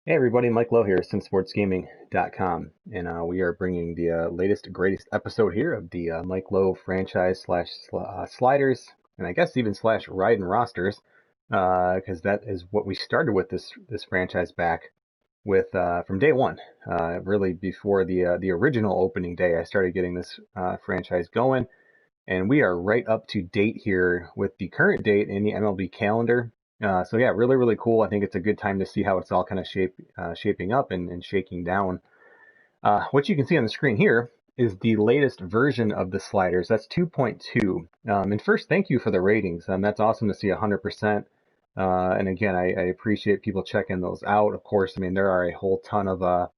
Hey everybody, Mike Lowe here, simsportsgaming.com, and we are bringing the latest, greatest episode here of the Mike Lowe franchise slash sliders, and I guess even slash ride and rosters, because that is what we started with this franchise back with from day one. Really before the original opening day, I started getting this franchise going, and we are right up to date here with the current date in the MLB calendar. So yeah, really, really cool. I think it's a good time to see how it's all kind of shaping up and shaking down. What you can see on the screen here is the latest version of the sliders. That's 2.2. And first, thank you for the ratings. That's awesome to see 100%. And again, I appreciate people checking those out. Of course, I mean, there are a whole ton of uh,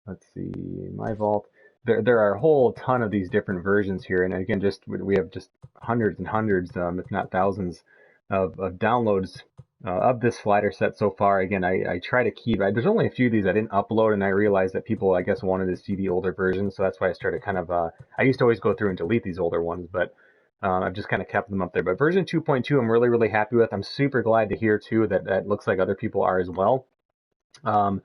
let's see, my vault. There are a whole ton of these different versions here, and again, just we have just hundreds and hundreds, if not thousands, of downloads of this slider set so far. Again, I try to keep. There's only a few of these I didn't upload, and I realized that people, I guess, wanted to see the older versions, so that's why I started kind of. I used to always go through and delete these older ones, but I've just kind of kept them up there. But version 2.2, I'm really, really happy with. I'm super glad to hear too that that looks like other people are as well. Um,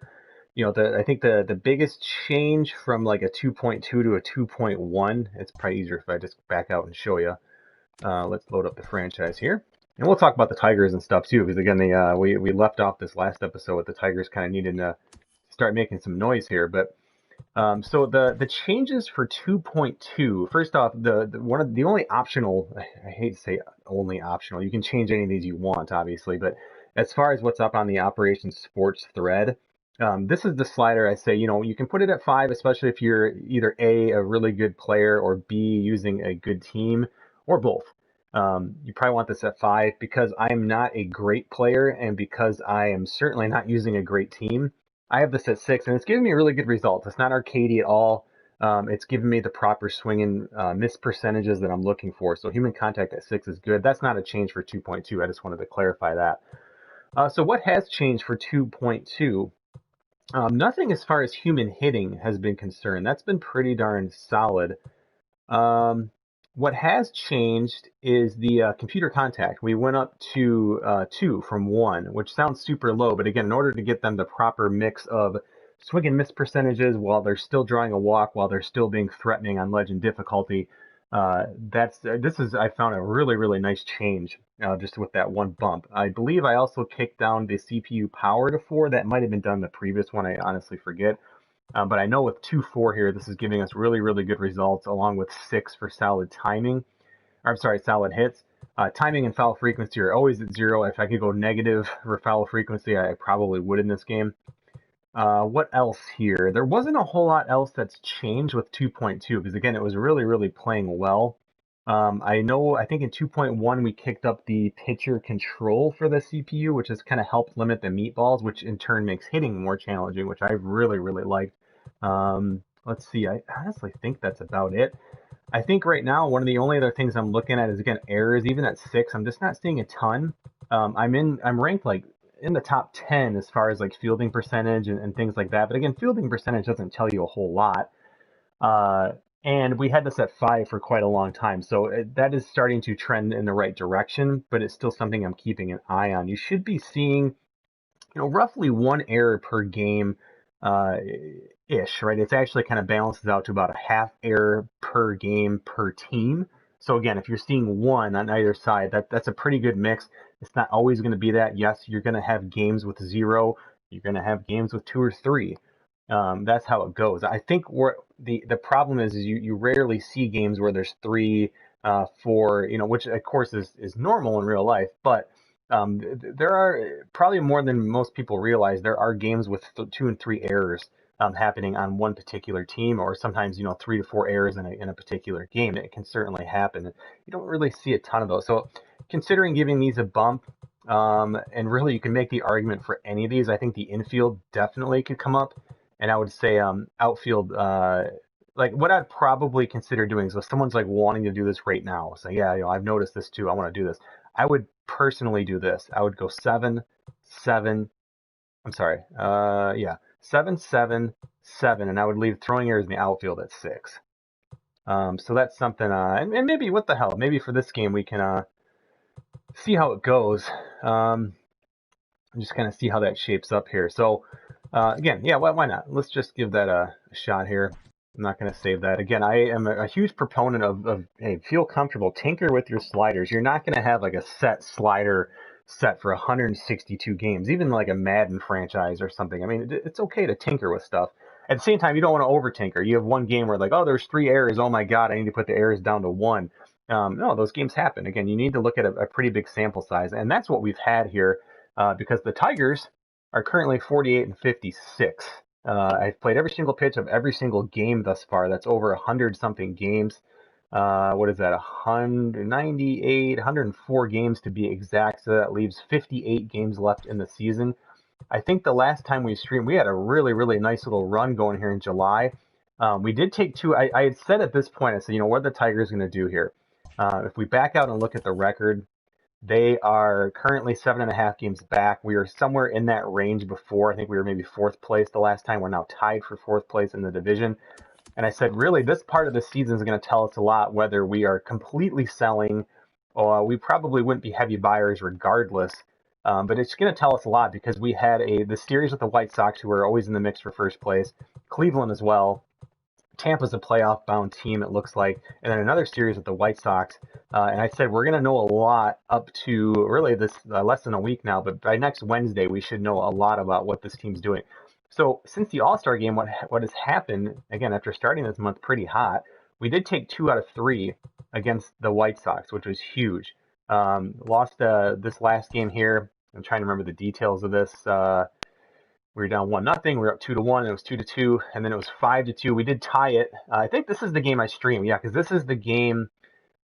I think the biggest change from like a 2.2 to a 2.1, it's probably easier if I just back out and show you. Let's load up the franchise here. And we'll talk about the Tigers and stuff too, because again, we left off this last episode with the Tigers kind of needing to start making some noise here. But so the changes for 2.2, first off, the one of the only optional, I hate to say only optional, you can change any of these you want, obviously, but as far as what's up on the Operation Sports thread, this is the slider I say, you can put it at 5, especially if you're either a really good player, or B, using a good team, or both. You probably want this at 5 because I'm not a great player, and because I am certainly not using a great team. I have this at 6, and it's giving me really good results. It's not arcadey at all. It's giving me the proper swinging miss percentages that I'm looking for. So human contact at 6 is good. That's not a change for 2.2. I just wanted to clarify that. So what has changed for 2.2? Nothing as far as human hitting has been concerned. That's been pretty darn solid. Um, what has changed is the computer contact. We went up to 2 from 1, which sounds super low, but again, in order to get them the proper mix of swing and miss percentages while they're still drawing a walk, while they're still being threatening on legend difficulty, this is, I found, a really, really nice change just with that one bump. I believe I also kicked down the CPU power to 4. That might have been done the previous one. I honestly forget. But I know with 2-4 here, this is giving us really, really good results, along with 6 for solid timing. Or I'm sorry, solid hits. Timing and foul frequency are always at 0. If I could go negative for foul frequency, I probably would in this game. What else here? There wasn't a whole lot else that's changed with 2.2 because again, it was really, really playing well. I think in 2.1 we kicked up the pitcher control for the CPU, which has kind of helped limit the meatballs, which in turn makes hitting more challenging, which I really, really liked. Let's see, I honestly think that's about it. I think right now one of the only other things I'm looking at is again errors. Even at 6, I'm just not seeing a ton. I'm ranked like in the top 10 as far as like fielding percentage and things like that. But again, fielding percentage doesn't tell you a whole lot. Uh, and we had this at 5 for quite a long time. So that is starting to trend in the right direction, but it's still something I'm keeping an eye on. You should be seeing, roughly one error per game, uh, ish, right? It's actually kind of balances out to about a half error per game per team. So again, if you're seeing one on either side, that's a pretty good mix. It's not always going to be that. Yes, you're going to have games with 0. You're going to have games with 2 or 3. That's how it goes. I think where the problem is you rarely see games where there's 3, 4, which of course is normal in real life, but there are probably more than most people realize. There are games with 2 and 3 errors happening on one particular team, or sometimes 3 to 4 errors in a particular game. It can certainly happen. You don't really see a ton of those. So, considering giving these a bump, and really you can make the argument for any of these. I think the infield definitely could come up, and I would say outfield. Like what I'd probably consider doing. So if someone's like wanting to do this right now, say, yeah, I've noticed this too. I want to do this. I would personally do this. I would go 7, 7. I'm sorry. Yeah, 7, 7, 7, and I would leave throwing errors in the outfield at 6. So that's something. And maybe what the hell? Maybe for this game we can see how it goes. Um, just kind of see how that shapes up here. So again, yeah, why not? Let's just give that a shot here. I'm not going to save that. Again, I am a huge proponent of, hey, feel comfortable. Tinker with your sliders. You're not going to have like a set slider set for 162 games, even like a Madden franchise or something. I mean, it's okay to tinker with stuff. At the same time, you don't want to over tinker. You have one game where like, oh, there's 3 errors. Oh my God, I need to put the errors down to 1. No, those games happen. Again, you need to look at a pretty big sample size, and that's what we've had here because the Tigers are currently 48 and 56. I've played every single pitch of every single game thus far. That's over 100 something games. What is that? 198, 104 games to be exact. So that leaves 58 games left in the season. I think the last time we streamed, we had a really, really nice little run going here in July. We did take 2. I had said at this point, I said, what are the Tigers going to do here? If we back out and look at the record, they are currently 7.5 games back. We were somewhere in that range before. I think we were maybe 4th place the last time. We're now tied for 4th place in the division. And I said, really, this part of the season is going to tell us a lot whether we are completely selling or we probably wouldn't be heavy buyers regardless. But it's going to tell us a lot because we had the series with the White Sox, who are always in the mix for 1st place, Cleveland as well. Tampa's a playoff-bound team, it looks like, and then another series with the White Sox. And I said we're going to know a lot up to really this less than a week now, but by next Wednesday we should know a lot about what this team's doing. So since the All-Star game, what has happened, again, after starting this month pretty hot, we did take 2 out of 3 against the White Sox, which was huge. Lost this last game here. I'm trying to remember the details of this. We were down 1-0. We were up 2-1. It was 2-2, and then it was 5-2. We did tie it. I think this is the game I streamed. Yeah, because this is the game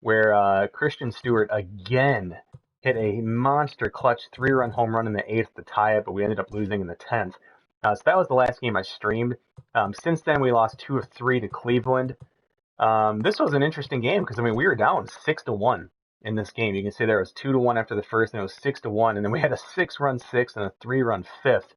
where Christian Stewart again hit a monster clutch 3-run home run in the 8th to tie it, but we ended up losing in the 10th. So that was the last game I streamed. Since then, we lost 2 of 3 to Cleveland. This was an interesting game because we were down 6-1 in this game. You can see there was 2-1 after the first, and it was 6-1, and then we had a 6-run 6th and a 3-run 5th.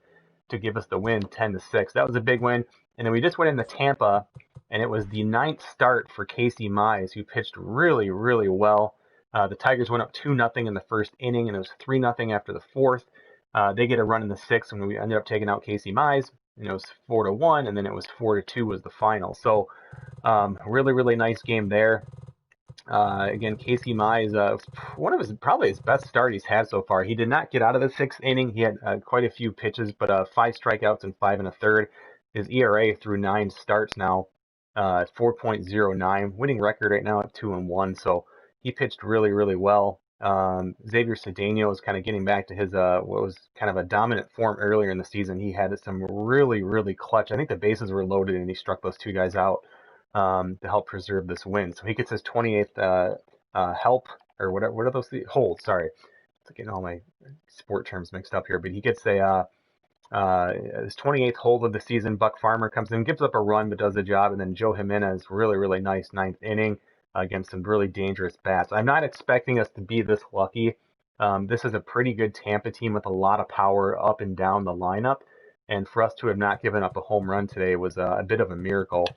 To give us the win 10-6. That was a big win. And then we just went into Tampa, and it was the 9th start for Casey Mize, who pitched really, really well. The Tigers went up 2-0 in the 1st inning, and it was 3-0 after the 4th. They get a run in the 6th, and we ended up taking out Casey Mize, and it was 4-1, and then it was 4-2 was the final. So really, really nice game there. Again, Casey Mize, one of probably his best start he's had so far. He did not get out of the 6th inning. He had quite a few pitches, but 5 strikeouts and 5 1/3. His ERA through 9 starts now, 4.09. Winning record right now at 2-1. So he pitched really, really well. Xavier Cedano is kind of getting back to his what was kind of a dominant form earlier in the season. He had some really, really clutch. I think the bases were loaded, and he struck those 2 guys out. To help preserve this win. So he gets his 28th help, or what are those? Hold, sorry. I'm getting all my sport terms mixed up here, but he gets his 28th hold of the season. Buck Farmer comes in, gives up a run, but does the job, and then Joe Jimenez, really, really nice 9th inning against some really dangerous bats. I'm not expecting us to be this lucky. This is a pretty good Tampa team with a lot of power up and down the lineup, and for us to have not given up a home run today was a bit of a miracle.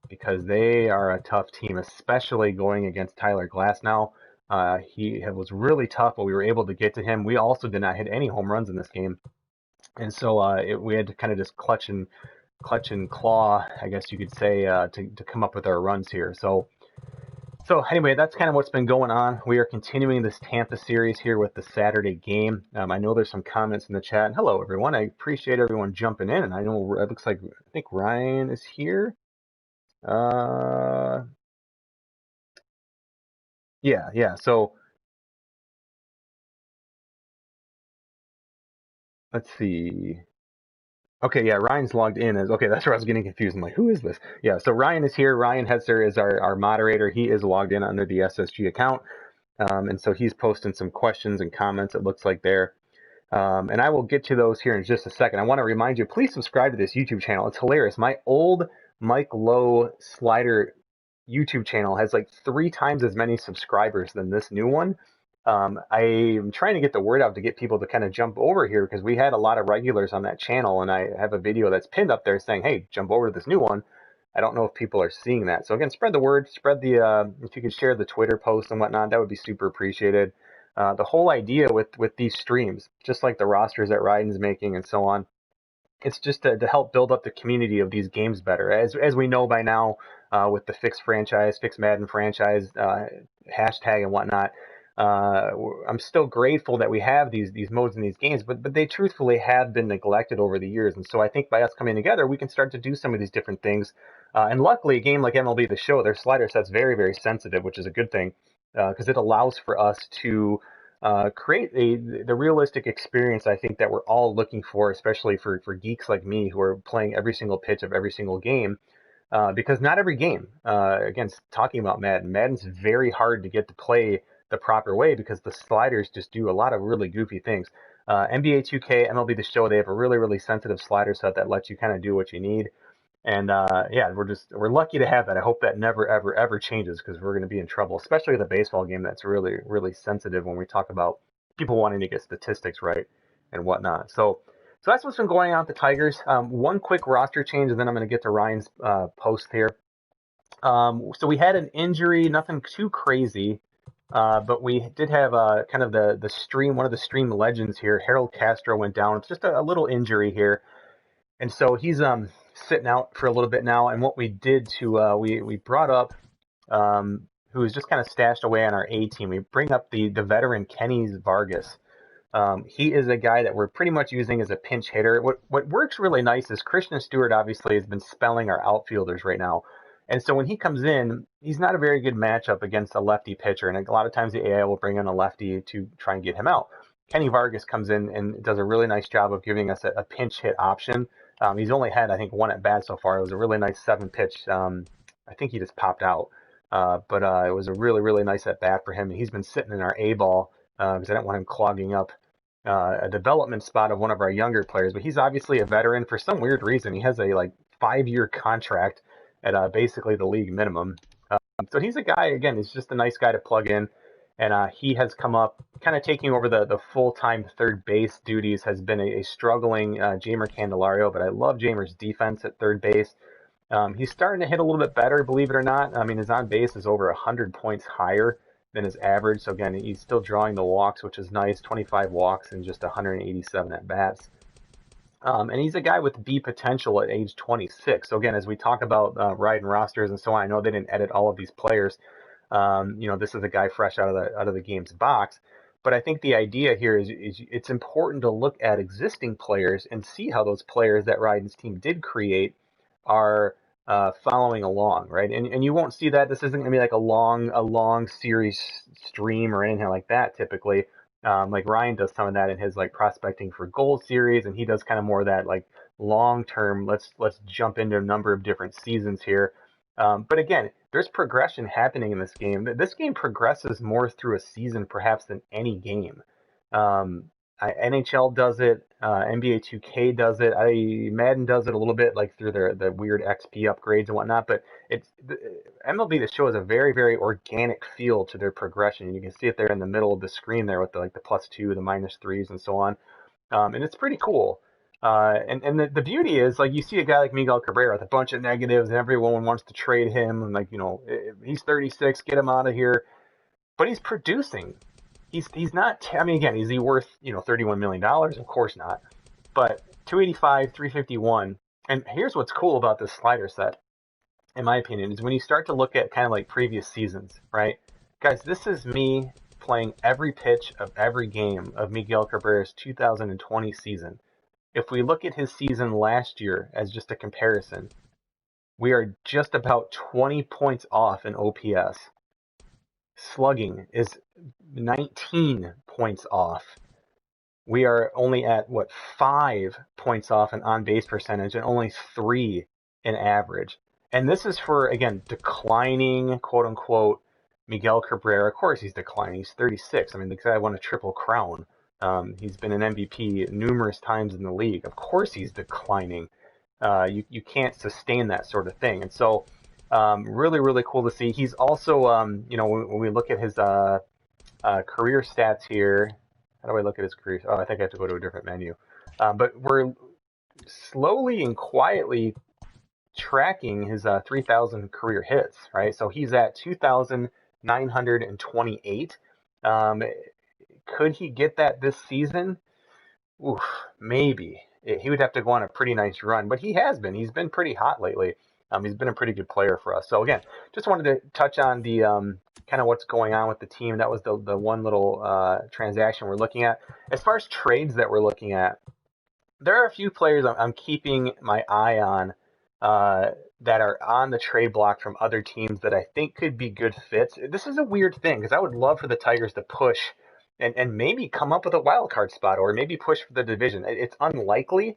Because they are a tough team, especially going against Tyler Glasnow. He was really tough, but we were able to get to him. We also did not hit any home runs in this game, and so we had to kind of just clutch and claw, I guess you could say, to come up with our runs here. So anyway, that's kind of what's been going on. We are continuing this Tampa series here with the Saturday game. I know there's some comments in the chat. Hello, everyone. I appreciate everyone jumping in. And I know it looks like, I think Ryan is here. Yeah. So let's see. Okay, yeah, Ryan's logged in as, okay, that's where I was getting confused. I'm like, who is this? Yeah, so Ryan is here. Ryan Hetzer is our moderator. He is logged in under the SSG account. And so he's posting some questions and comments, it looks like there. And I will get to those here in just a second. I want to remind you, please subscribe to this YouTube channel. It's hilarious. My old Mike Lowe slider YouTube channel has like 3 times as many subscribers than this new one. I'm trying to get the word out to get people to kind of jump over here because we had a lot of regulars on that channel, and I have a video that's pinned up there saying, hey, jump over to this new one. I don't know if people are seeing that. So again, spread the word, if you could share the Twitter post and whatnot, that would be super appreciated. The whole idea with these streams, just like the rosters that Ryden's making and so on, it's just to help build up the community of these games better. As we know by now, with the Fixed Madden franchise hashtag and whatnot, I'm still grateful that we have these modes in these games, but they truthfully have been neglected over the years. And so I think by us coming together, we can start to do some of these different things. And luckily, a game like MLB The Show, their slider set's very, very sensitive, which is a good thing because it allows for us to create the realistic experience I think that we're all looking for, especially for geeks like me who are playing every single pitch of every single game. Because not every game, again, talking about Madden's very hard to get to play the proper way because the sliders just do a lot of really goofy things. NBA 2K, MLB The Show, they have a really, really sensitive slider set that lets you kind of do what you need. And yeah, we're lucky to have that. I hope that never, ever, ever changes because we're going to be in trouble, especially with a baseball game that's really, really sensitive when we talk about people wanting to get statistics right and whatnot. So that's what's been going on with the Tigers. One quick roster change, and then I'm going to get to Ryan's post here. So we had an injury, nothing too crazy, but we did have kind of the stream, one of the stream legends here. Harold Castro went down. It's just a little injury here. And so he's sitting out for a little bit now. And what we did to we brought up who was just kind of stashed away on our A team. We bring up the veteran Kenny Vargas. He is a guy that we're pretty much using as a pinch hitter. What works really nice is Christian Stewart obviously has been spelling our outfielders right now. And so when he comes in, he's not a very good matchup against a lefty pitcher. And a lot of times the AI will bring in a lefty to try and get him out. Kenny Vargas comes in and does a really nice job of giving us a pinch hit option. He's only had, I think, one at bat so far. It was a really nice 7-pitch. I think he just popped out. But it was a really, really nice at bat for him. And he's been sitting in our A ball because I don't want him clogging up a development spot of one of our younger players. But he's obviously a veteran for some weird reason. He has a 5-year contract at basically the league minimum. So he's a guy, again, he's just a nice guy to plug in. And he has come up kind of taking over the full-time third base duties, has been a struggling Jamer Candelario, but I love Jamer's defense at third base. He's starting to hit a little bit better, believe it or not. I mean, his on base is over 100 points higher than his average. So again, he's still drawing the walks, which is nice, 25 walks and just 187 at bats. And he's a guy with B potential at age 26. So again, as we talk about riding rosters and so on, I know they didn't edit all of these players. This is a guy fresh out of the game's box. But I think the idea here is it's important to look at existing players and see how those players that Ryden's team did create are following along, right? And you won't see that. This isn't going to be like a long series stream or anything like that typically. Like Ryan does some of that in his prospecting for gold series, and he does kind of more of that long term. Let's jump into a number of different seasons here. But again, there's progression happening in this game. This game progresses more through a season perhaps than any game. NHL does it, NBA 2K does it, Madden does it a little bit through the weird XP upgrades and whatnot. But MLB The Show has a very, very organic feel to their progression. You can see it there in the middle of the screen there with the +2, the -3s, and so on. And it's pretty cool. And the beauty is you see a guy like Miguel Cabrera with a bunch of negatives and everyone wants to trade him and he's 36, get him out of here. But he's producing. He's not. I mean, again, is he worth $31 million? Of course not. But 285, 351. And here's what's cool about this slider set, in my opinion, is when you start to look at kind of previous seasons, right? Guys, this is me playing every pitch of every game of Miguel Cabrera's 2020 season. If we look at his season last year as just a comparison, we are just about 20 points off in OPS. Slugging is 19 points off. We are only at 5 points off in on-base percentage and only 3 in average. And this is for, again, declining, quote unquote, Miguel Cabrera. Of course he's declining. He's 36. I mean, the guy won a Triple Crown. He's been an MVP numerous times in the league. Of course he's declining. You can't sustain that sort of thing. And so really, really cool to see. He's also, when we look at his career stats here, how do I look at his career? Oh, I think I have to go to a different menu. But we're slowly and quietly tracking his 3,000 career hits, right? So he's at 2,928. Could he get that this season? Oof, maybe. He would have to go on a pretty nice run, but he has been. He's been pretty hot lately. He's been a pretty good player for us. So again, just wanted to touch on the kind of what's going on with the team. That was the one little transaction we're looking at. As far as trades that we're looking at, there are a few players I'm keeping my eye on that are on the trade block from other teams that I think could be good fits. This is a weird thing because I would love for the Tigers to push and maybe come up with a wild card spot or maybe push for the division. It's unlikely,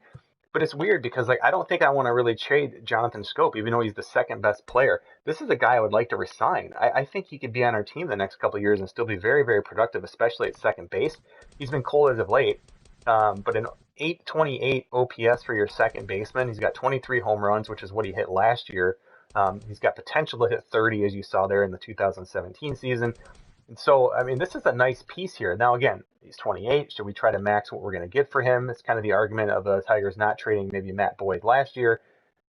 but it's weird because like I don't think I want to really trade Jonathan Scope, even though he's the second best player. This is a guy I would like to resign. I think he could be on our team the next couple of years and still be very, very productive, especially at second base. He's been cold as of late, but an 828 OPS for your second baseman. He's got 23 home runs, which is what he hit last year. He's got potential to hit 30, as you saw there in the 2017 season. And so, I mean, this is a nice piece here. Now, again, he's 28. Should we try to max what we're going to get for him? It's kind of the argument of the Tigers not trading maybe Matt Boyd last year.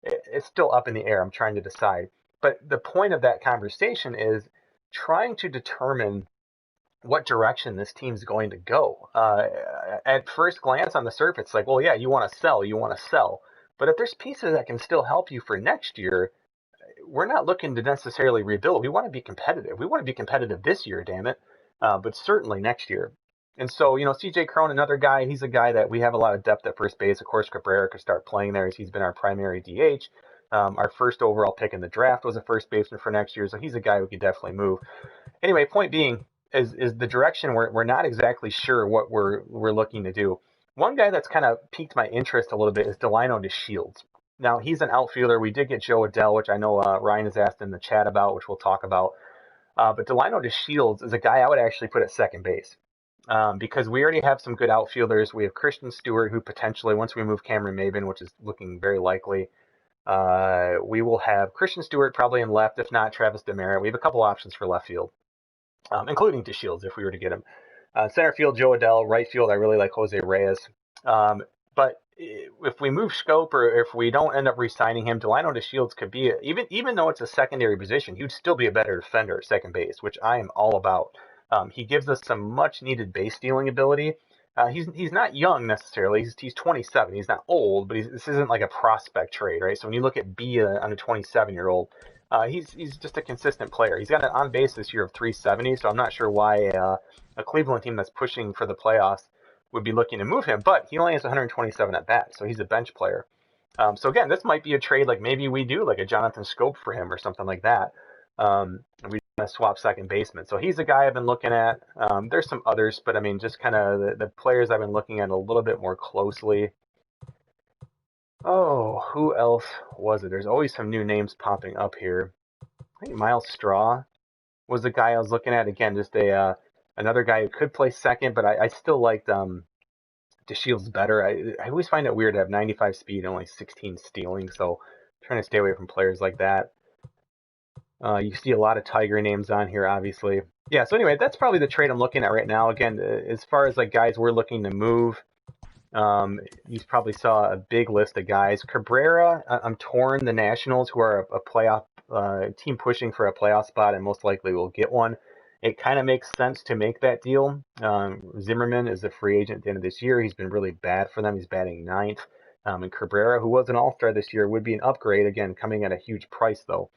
It's still up in the air. I'm trying to decide. But the point of that conversation is trying to determine what direction this team's going to go. At first glance on the surface, like, well, yeah, you want to sell. But if there's pieces that can still help you for next year, we're not looking to necessarily rebuild. We want to be competitive. We want to be competitive this year, damn it, but certainly next year. And so, CJ Cron, another guy, he's a guy that we have a lot of depth at first base. Of course, Cabrera could start playing there as he's been our primary DH. Our first overall pick in the draft was a first baseman for next year, so he's a guy we could definitely move. Anyway, point being is the direction we're not exactly sure what we're looking to do. One guy that's kind of piqued my interest a little bit is Delino DeShields. Now, he's an outfielder. We did get Joe Adell, which I know Ryan has asked in the chat about, which we'll talk about. But Delino DeShields is a guy I would actually put at second base because we already have some good outfielders. We have Christian Stewart, who potentially, once we move Cameron Maybin, which is looking very likely, we will have Christian Stewart probably in left, if not Travis Demeritte. We have a couple options for left field, including DeShields if we were to get him. Center field, Joe Adell. Right field, I really like Jose Reyes. But if we move Scope or if we don't end up re-signing him, Delino DeShields could be, even though it's a secondary position, he would still be a better defender at second base, which I am all about. He gives us some much-needed base stealing ability. He's not young necessarily. He's 27. He's not old, but this isn't like a prospect trade, right? So when you look at B on a 27-year-old, he's just a consistent player. He's got an on-base this year of 370, so I'm not sure why a Cleveland team that's pushing for the playoffs would be looking to move him, but he only has 127 at bat, so he's a bench player. So again, this might be a trade like maybe we do like a Jonathan Scope for him or something like that. We swap second baseman. So he's a guy I've been looking at. There's some others, but I mean, just kind of the players I've been looking at a little bit more closely. Oh, who else was it? There's always some new names popping up here. I think Miles Straw was the guy I was looking at. Again, just another guy who could play second, but I still liked DeShields better. I always find it weird to have 95 speed and only 16 stealing, so I'm trying to stay away from players like that. You see a lot of Tiger names on here, obviously. Yeah, so anyway, that's probably the trade I'm looking at right now. Again, as far as like guys we're looking to move, you probably saw a big list of guys. Cabrera, I'm torn. The Nationals, who are a playoff team pushing for a playoff spot and most likely will get one. It kind of makes sense to make that deal. Zimmerman is a free agent at the end of this year. He's been really bad for them. He's batting ninth. And Cabrera, who was an all-star this year, would be an upgrade, again, coming at a huge price, though.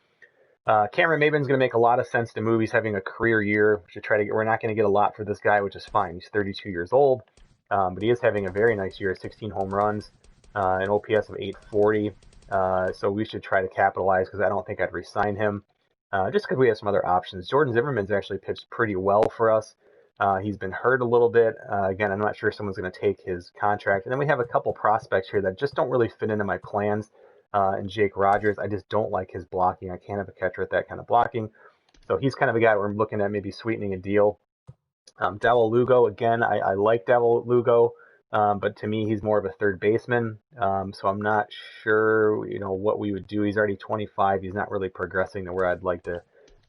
Cameron Maybin's going to make a lot of sense to move. He's having a career year. We're not going to get a lot for this guy, which is fine. He's 32 years old, but he is having a very nice year, 16 home runs, an OPS of 840. So we should try to capitalize because I don't think I'd re-sign him. Just because we have some other options. Jordan Zimmerman's actually pitched pretty well for us. He's been hurt a little bit. Again, I'm not sure if someone's going to take his contract. And then we have a couple prospects here that just don't really fit into my plans. And Jake Rogers, I just don't like his blocking. I can't have a catcher with that kind of blocking. So he's kind of a guy where I'm looking at maybe sweetening a deal. Dawel Lugo, again, I like Dawel Lugo. But to me, he's more of a third baseman. So I'm not sure, what we would do. He's already 25. He's not really progressing to where I'd like to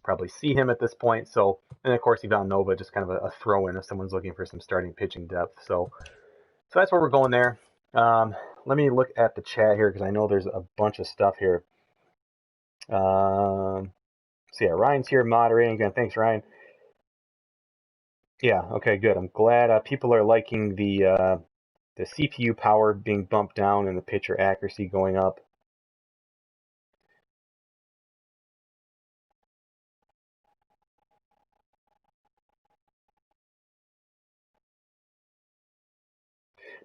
probably see him at this point. So, and of course, Ivan Nova, just kind of a throw-in if someone's looking for some starting pitching depth. So that's where we're going there. Let me look at the chat here because I know there's a bunch of stuff here. So yeah, Ryan's here moderating again. Thanks, Ryan. Yeah, okay, good. I'm glad people are liking the CPU power being bumped down and the picture accuracy going up.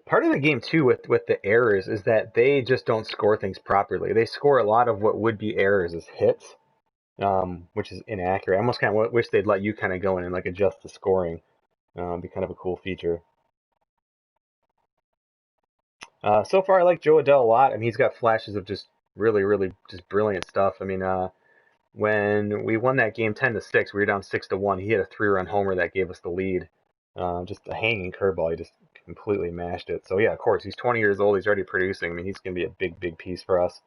Part of the game too with the errors is that they just don't score things properly. They score a lot of what would be errors as hits, which is inaccurate. I almost kind of wish they'd let you kind of go in and like adjust the scoring. Be kind of a cool feature. So far, I like Joe Adell a lot. I mean, he's got flashes of just really, really just brilliant stuff. I mean, when we won that game 10-6, we were down 6-1. He hit a 3-run homer that gave us the lead. Just a hanging curveball. He just completely mashed it. So yeah, of course, he's 20 years old. He's already producing. I mean, he's going to be a big, big piece for us.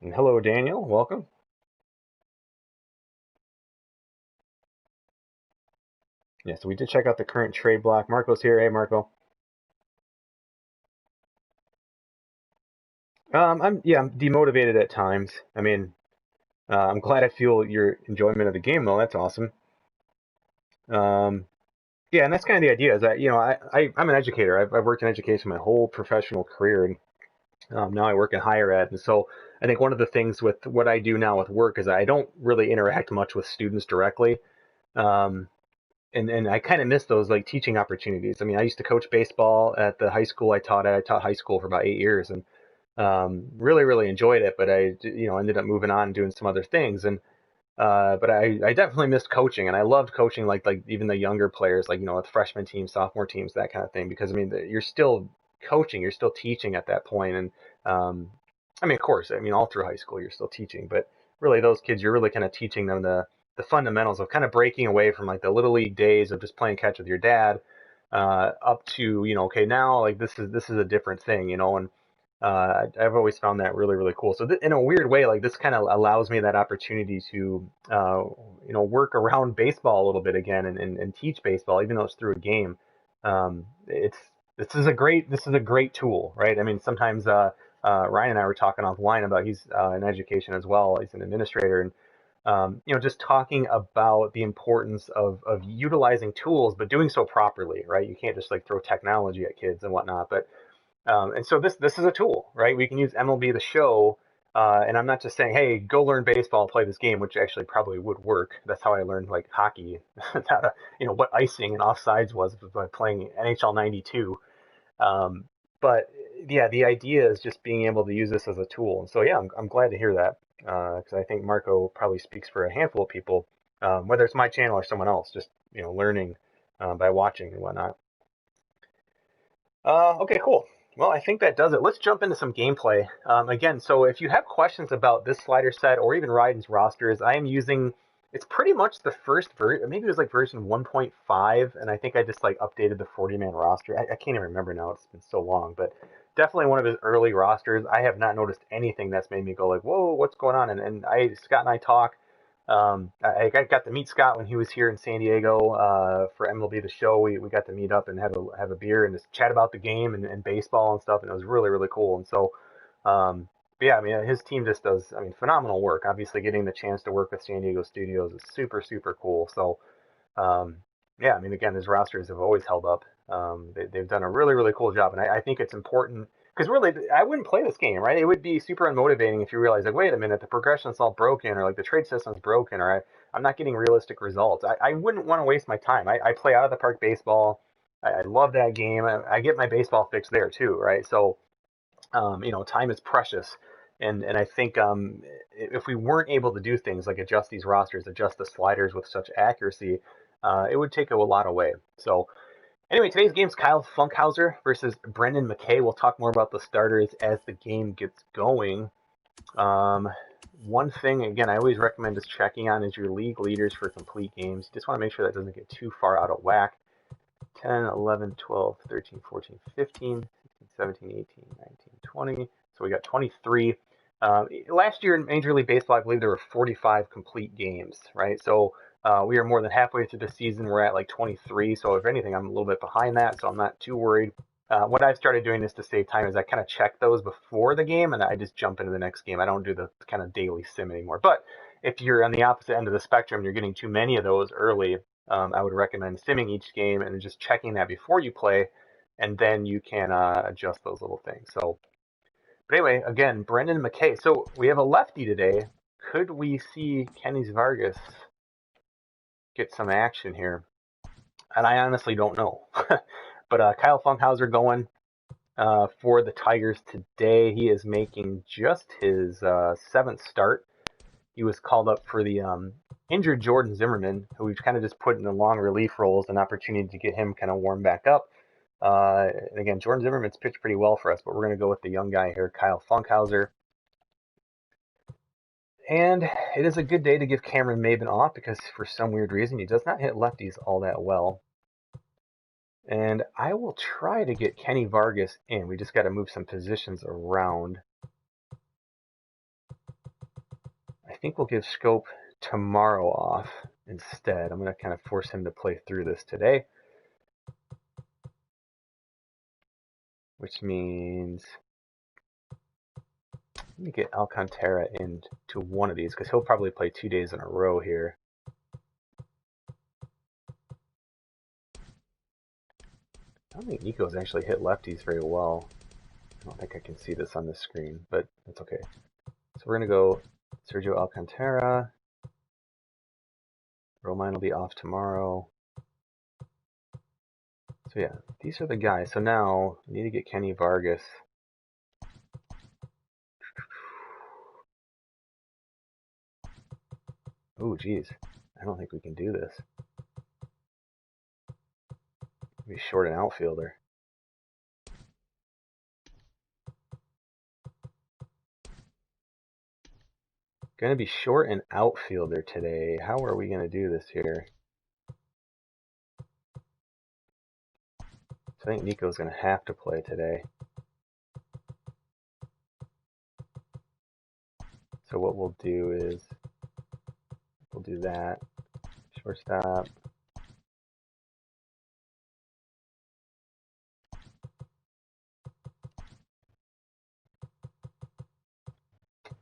And hello, Daniel. Welcome. Yeah, so we did check out the current trade block. Marco's here. Hey, Marco. I'm demotivated at times. I mean, I'm glad I feel your enjoyment of the game though. That's awesome. Um, yeah, and that's kind of the idea. Is that I'm an educator. I've worked in education my whole professional career, and now I work in higher ed. And so I think one of the things with what I do now with work is I don't really interact much with students directly. Um, and I kind of miss those like teaching opportunities. I mean, I used to coach baseball at the high school I taught at. I taught high school for about 8 years, and really, really enjoyed it. But I, ended up moving on and doing some other things. And but I definitely missed coaching, and I loved coaching like even the younger players, like with freshman teams, sophomore teams, that kind of thing. Because I mean, you're still coaching, you're still teaching at that point, and um, I mean, of course, I mean, all through high school, you're still teaching, but really, those kids, you're really kind of teaching them the fundamentals of kind of breaking away from like the little league days of just playing catch with your dad, up to okay, now like this is a different thing, and I've always found that really, really cool. So in a weird way, like this kind of allows me that opportunity to, work around baseball a little bit again and teach baseball, even though it's through a game. It's this is a great tool, right? I mean, sometimes Ryan and I were talking offline about he's in education as well. He's an administrator, and just talking about the importance of utilizing tools, but doing so properly, right? You can't just like throw technology at kids and whatnot, but and so this is a tool, right? We can use MLB The Show, and I'm not just saying, hey, go learn baseball, play this game, which actually probably would work. That's how I learned like hockey, what icing and offsides was by playing NHL '92. Um, but yeah, the idea is just being able to use this as a tool. And so yeah, I'm glad to hear that because I think Marco probably speaks for a handful of people, whether it's my channel or someone else, just learning by watching and whatnot. Okay, cool. Well, I think that does it. Let's jump into some gameplay. Again, so if you have questions about this slider set or even Ryden's rosters, I am using, it's pretty much the first version, maybe it was like version 1.5, and I think I just like updated the 40-man roster. I can't even remember now, it's been so long, but definitely one of his early rosters. I have not noticed anything that's made me go like, whoa, what's going on? And Scott and I talk. I got to meet Scott when he was here in San Diego for MLB The Show. We got to meet up and have a beer and just chat about the game and baseball and stuff, and it was really really cool. And so, but yeah, I mean his team just does phenomenal work. Obviously, getting the chance to work with San Diego Studios is super super cool. So um, yeah, I mean, again, his rosters have always held up. They've done a really, really cool job, and I think it's important because really, I wouldn't play this game, right? It would be super unmotivating if you realize, like, wait a minute, the progression's all broken, or like the trade system's broken, or I'm not getting realistic results. I wouldn't want to waste my time. I play out of the park baseball. I love that game. I get my baseball fix there too, right? So time is precious. And I think if we weren't able to do things like adjust these rosters, adjust the sliders with such accuracy, it would take a lot away. So anyway, today's game's Kyle Funkhouser versus Brennan Mckay. We'll talk more about the starters as the game gets going. Um, one thing, again, I always recommend just checking on is your league leaders for complete games. You just want to make sure that doesn't get too far out of whack. 10, 11, 12, 13, 14, 15, 16, 17, 18, 19, 20. So we got 23. Last year in Major League Baseball, I believe there were 45 complete games, right? So we are more than halfway through the season. We're at like 23. So if anything, I'm a little bit behind that, so I'm not too worried. What I've started doing is to save time is I kind of check those before the game and I just jump into the next game. I don't do the kind of daily sim anymore. But if you're on the opposite end of the spectrum, you're getting too many of those early, I would recommend simming each game and just checking that before you play, and then you can adjust those little things. So, but anyway, again, Brennan Mckay. So we have a lefty today. Could we see Kenny Vargas get some action here? And I honestly don't know. But Kyle Funkhouser going for the Tigers today. He is making just his 7th start. He was called up for the injured Jordan Zimmerman, who we've kind of just put in the long relief roles, an opportunity to get him kind of warmed back up. And again, Jordan Zimmerman's pitched pretty well for us, but we're going to go with the young guy here, Kyle Funkhouser. And it is a good day to give Cameron Maben off because for some weird reason he does not hit lefties all that well. And I will try to get Kenny Vargas in. We just got to move some positions around. I think we'll give Scope tomorrow off instead. I'm going to kind of force him to play through this today. Which means let me get Alcantara into one of these because he'll probably play 2 days in a row here. I don't think Nico's actually hit lefties very well. I don't think I can see this on the screen, but that's okay. So we're going to go Sergio Alcantara. Romine will be off tomorrow. So yeah, these are the guys. So now we need to get Kenny Vargas. Oh, geez. I don't think we can do this. Be short an outfielder. Going to be short an outfielder today. How are we going to do this here? So I think Nico's going to have to play today. So what we'll do is we'll do that. Shortstop.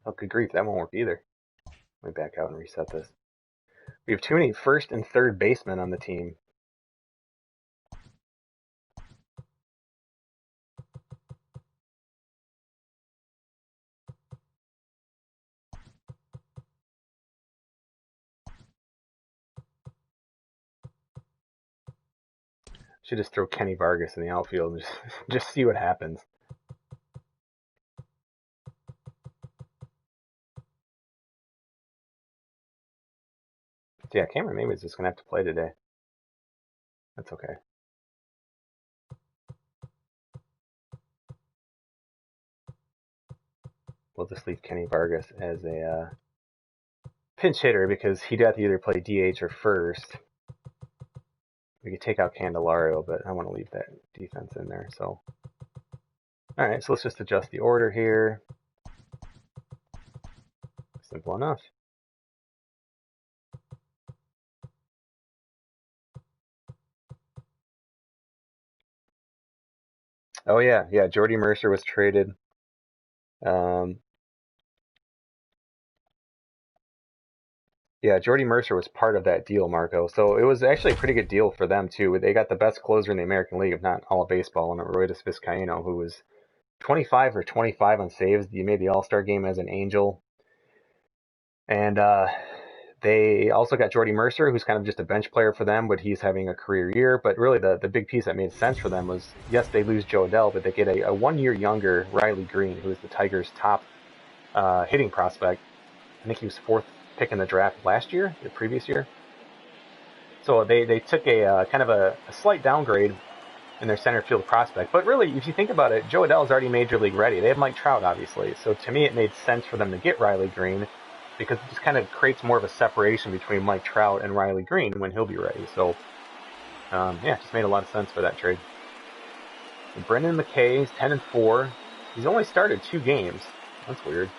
Oh, good grief, that won't work either. Let me back out and reset this. We have too many first and third basemen on the team. Should just throw Kenny Vargas in the outfield and just see what happens. So yeah, Cameron Maben's just going to have to play today. That's okay. We'll just leave Kenny Vargas as a pinch hitter because he'd have to either play DH or first. We could take out Candelario, but I want to leave that defense in there. So, all right, so let's just adjust the order here. Simple enough. Oh yeah, Jordy Mercer was traded. Yeah, Jordy Mercer was part of that deal, Marco. So it was actually a pretty good deal for them too. They got the best closer in the American League, if not all of baseball, and Aroldis Vizcaíno, who was 25 or 25 on saves. He made the All-Star game as an Angel. And they also got Jordy Mercer, who's kind of just a bench player for them, but he's having a career year. But really, the big piece that made sense for them was, yes, they lose Joe Adell, but they get a 1 year younger Riley Green, who is the Tigers' top hitting prospect. I think he was 4th pick in the draft last year, the previous year. So they took a kind of a slight downgrade in their center field prospect. But really, if you think about it, Joe Adell is already major league ready. They have Mike Trout, obviously. So to me, it made sense for them to get Riley Green because it just kind of creates more of a separation between Mike Trout and Riley Green when he'll be ready. So, yeah, it just made a lot of sense for that trade. And Brennan Mckay is 10-4. He's only started 2 games. That's weird.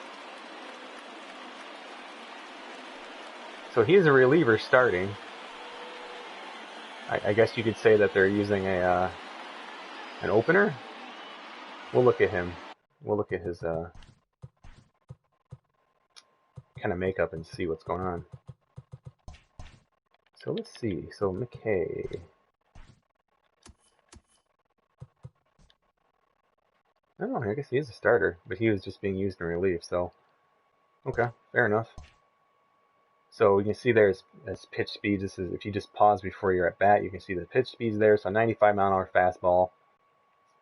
So he's a reliever starting. I guess you could say that they're using an opener. We'll look at him. We'll look at his kind of makeup and see what's going on. So let's see. So Mckay. I don't know, I guess he is a starter, but he was just being used in relief, so okay, fair enough. So you can see there's pitch speed. This is if you just pause before you're at bat, you can see the pitch speeds there. So 95-mile-an-hour fastball,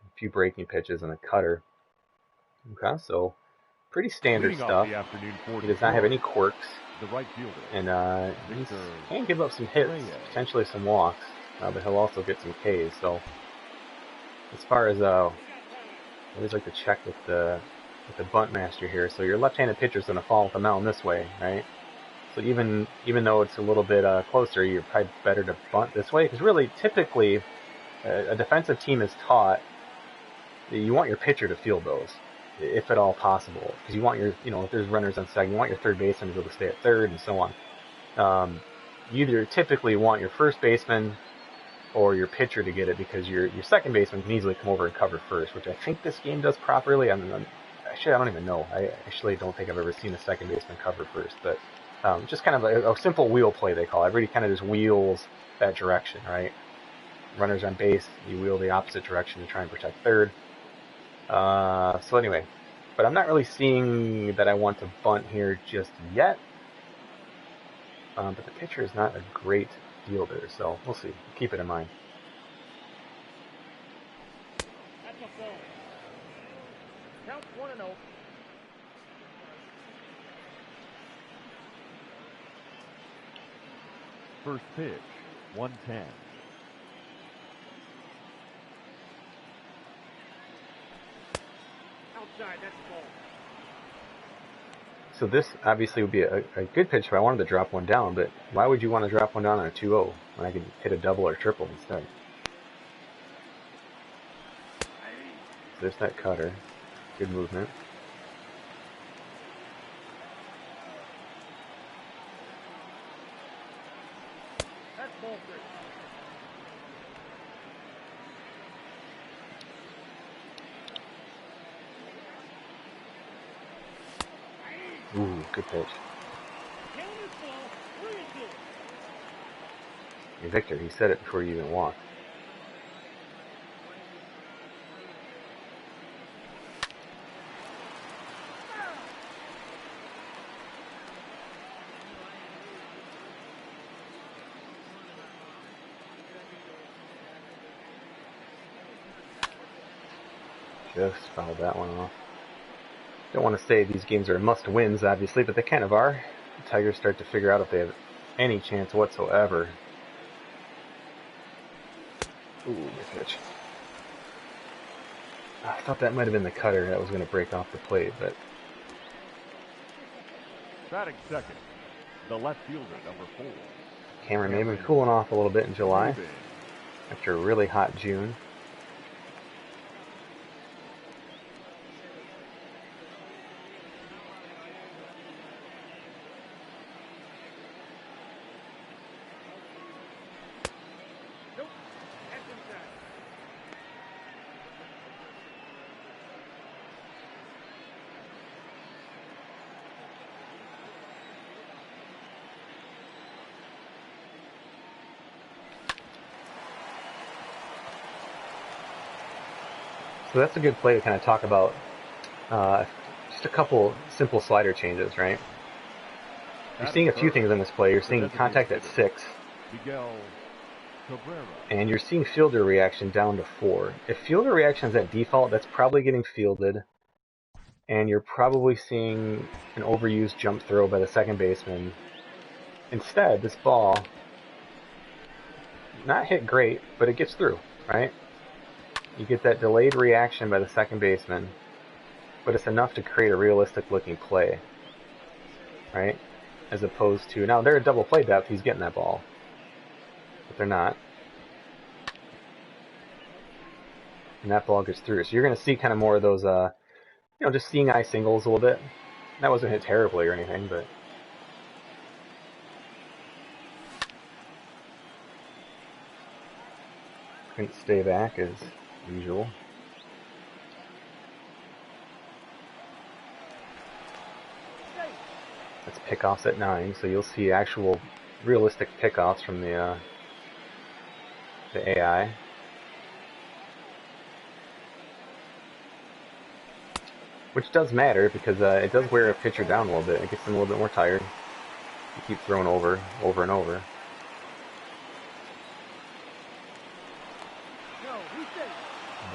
a few breaking pitches, and a cutter. Okay, so pretty standard stuff. He does not have any quirks, and he can give up some hits, potentially some walks, but he'll also get some Ks. So as far as I always like to check with the bunt master here. So your left-handed pitcher's going to fall with the mound this way, right? So even though it's a little bit closer, you're probably better to bunt this way, because really, typically, a defensive team is taught that you want your pitcher to field those, if at all possible, because you want your, if there's runners on second, you want your third baseman to be able to stay at third, and so on. You either typically want your first baseman or your pitcher to get it, because your second baseman can easily come over and cover first, which I think this game does properly. Actually, I don't even know. I actually don't think I've ever seen a second baseman cover first, but just kind of a simple wheel play, they call it. Everybody kind of just wheels that direction, right? Runners on base, you wheel the opposite direction to try and protect third. So anyway, but I'm not really seeing that I want to bunt here just yet. But the pitcher is not a great fielder, so we'll see. Keep it in mind. Count 1-0. First pitch, 110. Outside, that's the ball. So this obviously would be a good pitch if I wanted to drop one down, but why would you want to drop one down on a 2-0 when I could hit a double or triple instead? So there's that cutter. Good movement. That's ball 3. Ooh, good pitch. Hey, Victor, he said it before you even walked. Just fouled that one off. Don't want to say these games are must-wins, obviously, but they kind of are. The Tigers start to figure out if they have any chance whatsoever. Ooh, good pitch. I thought that might have been the cutter that was going to break off the plate, but... Batting second, the left fielder, number 4. Cameron may have been cooling off a little bit in July after a really hot June. So that's a good play to kind of talk about just a couple simple slider changes, right? You're seeing a few things in this play. You're seeing contact at 6, and you're seeing fielder reaction down to 4. If fielder reaction is at default, that's probably getting fielded, and you're probably seeing an overused jump throw by the second baseman. Instead, this ball, not hit great, but it gets through, right? You get that delayed reaction by the second baseman, but it's enough to create a realistic looking play, right? As opposed to, now they're at double play depth, he's getting that ball, but they're not. And that ball gets through. So you're going to see kind of more of those, just seeing eye singles a little bit. That wasn't hit terribly or anything, but... couldn't stay back as usual. That's pickoffs at 9, so you'll see actual realistic pickoffs from the AI. Which does matter because it does wear a pitcher down a little bit. It gets them a little bit more tired. You keep throwing over and over.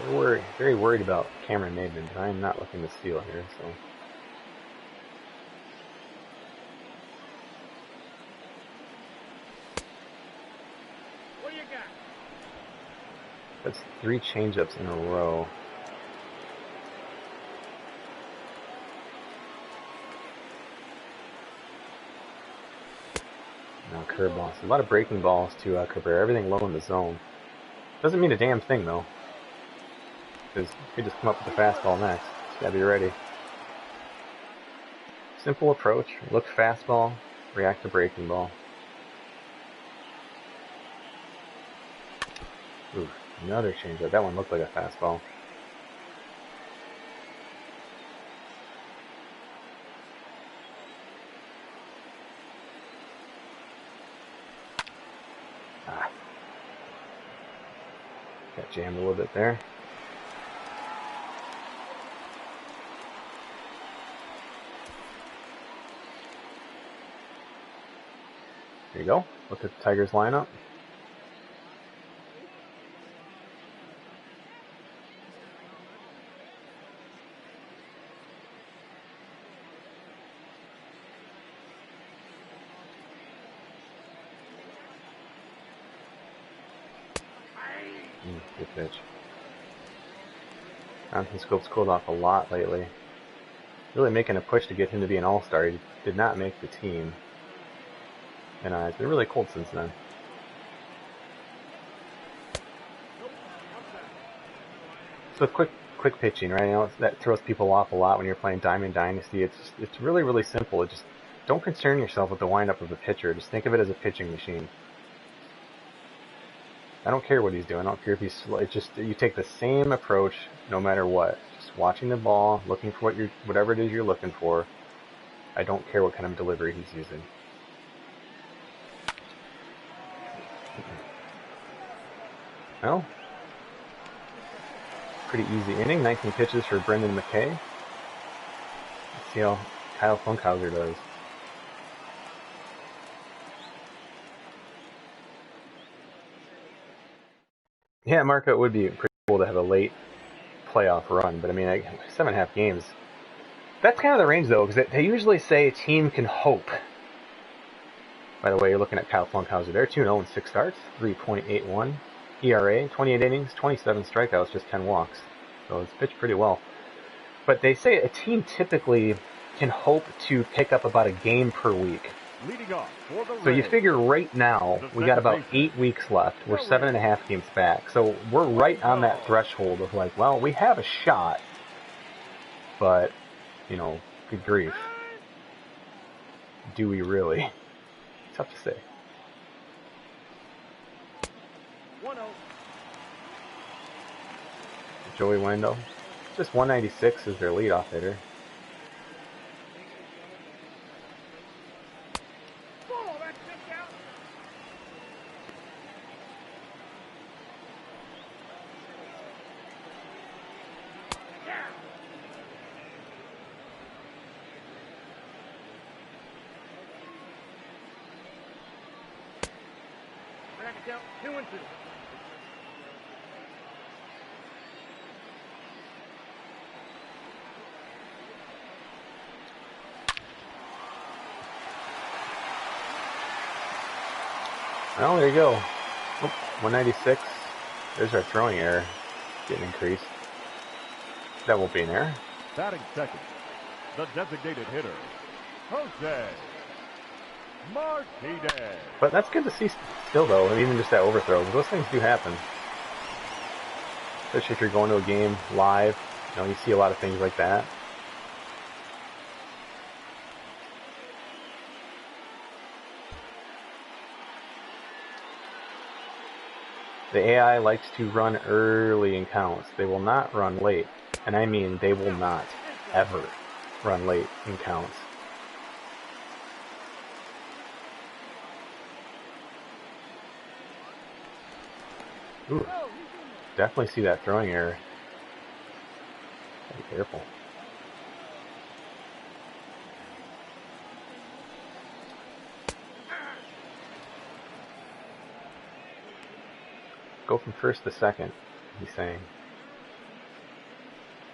We're very worried about Cameron Maidman, but I am not looking to steal here, so. What do you got? That's 3 changeups in a row. Now curveballs. A lot of breaking balls to Cabrera. Everything low in the zone. Doesn't mean a damn thing though. Because you could just come up with a fastball next. Just gotta be ready. Simple approach. Look fastball. React to breaking ball. Ooh, another changeup. That one looked like a fastball. Got jammed a little bit there. There you go. Look at the Tigers lineup. Good pitch. Jonathan Scope's cooled off a lot lately. Really making a push to get him to be an all-star. He did not make the team. And it's been really cold since then. So quick pitching, right? You know, that throws people off a lot when you're playing Diamond Dynasty. It's really, really simple. Just don't concern yourself with the windup of the pitcher. Just think of it as a pitching machine. I don't care what he's doing. I don't care if he's slow. It's just you take the same approach no matter what. Just watching the ball, looking for whatever it is you're looking for. I don't care what kind of delivery he's using. Well, pretty easy inning. 19 pitches for Brennan Mckay. Let's see how Kyle Funkhouser does. Yeah, Marco, it would be pretty cool to have a late playoff run, but I mean, 7.5 games. That's kind of the range, though, because they usually say a team can hope. By the way, you're looking at Kyle Funkhouser there, 2-0 in 6 starts, 3.81 ERA, 28 innings, 27 strikeouts, just 10 walks. So it's pitched pretty well. But they say a team typically can hope to pick up about a game per week. Leading off for the So you figure right now, we got about 8 weeks left. We're 7.5 games back. So we're right on that threshold of like, well, we have a shot. But, you know, good grief. Do we really? Tough to say. 1-0. Joey Wendell. Just 196 is their leadoff hitter. Well, there you go. Oh, 196. There's our throwing error getting increased. That won't be an error. Batting second, the designated hitter, Jose Martinez. But that's good to see still, though, even just that overthrow. Those things do happen. Especially if you're going to a game live. You know, you see a lot of things like that. The AI likes to run early in counts. They will not run late. And I mean, they will not ever run late in counts. Ooh, definitely see that throwing error. Be careful. Go from first to second, he's saying.